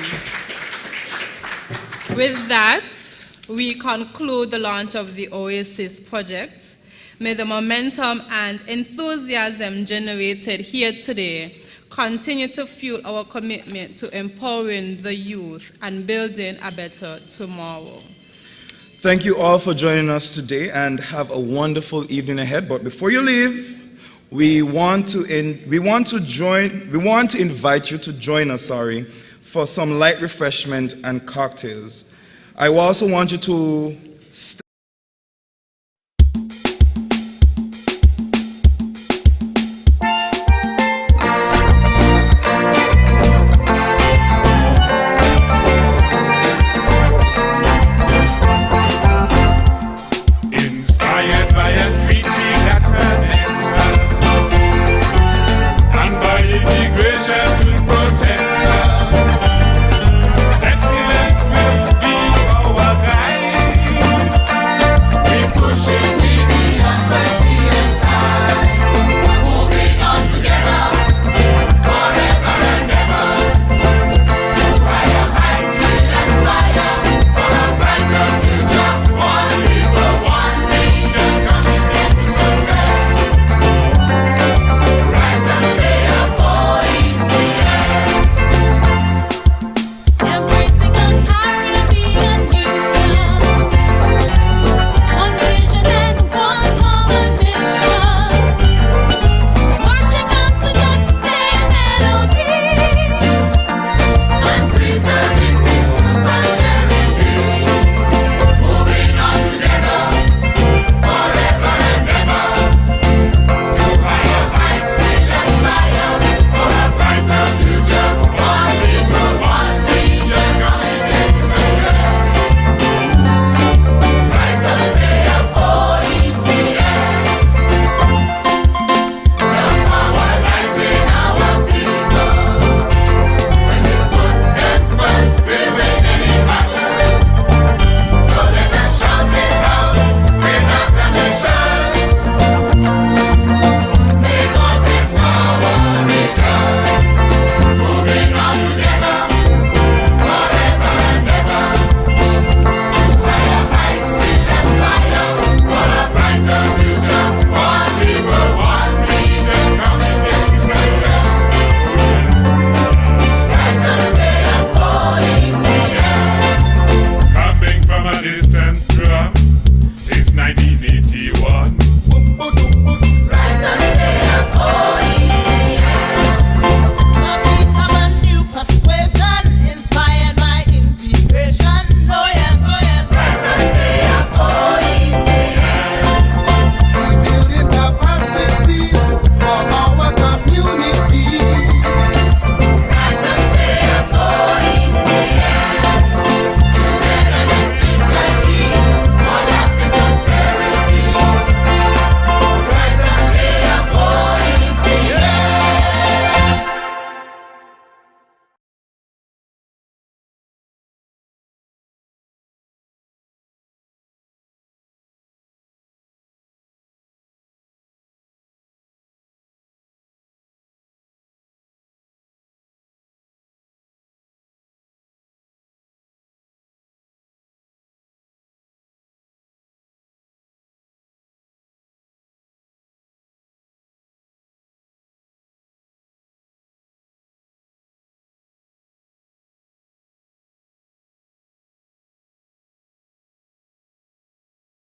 With that, we conclude the launch of the OASYS project. May the momentum and enthusiasm generated here today continue to fuel our commitment to empowering the youth and building a better tomorrow. Thank you all for joining us today, and have a wonderful evening ahead. But before you leave, we want to invite you to join us, for some light refreshment and cocktails. I also want you to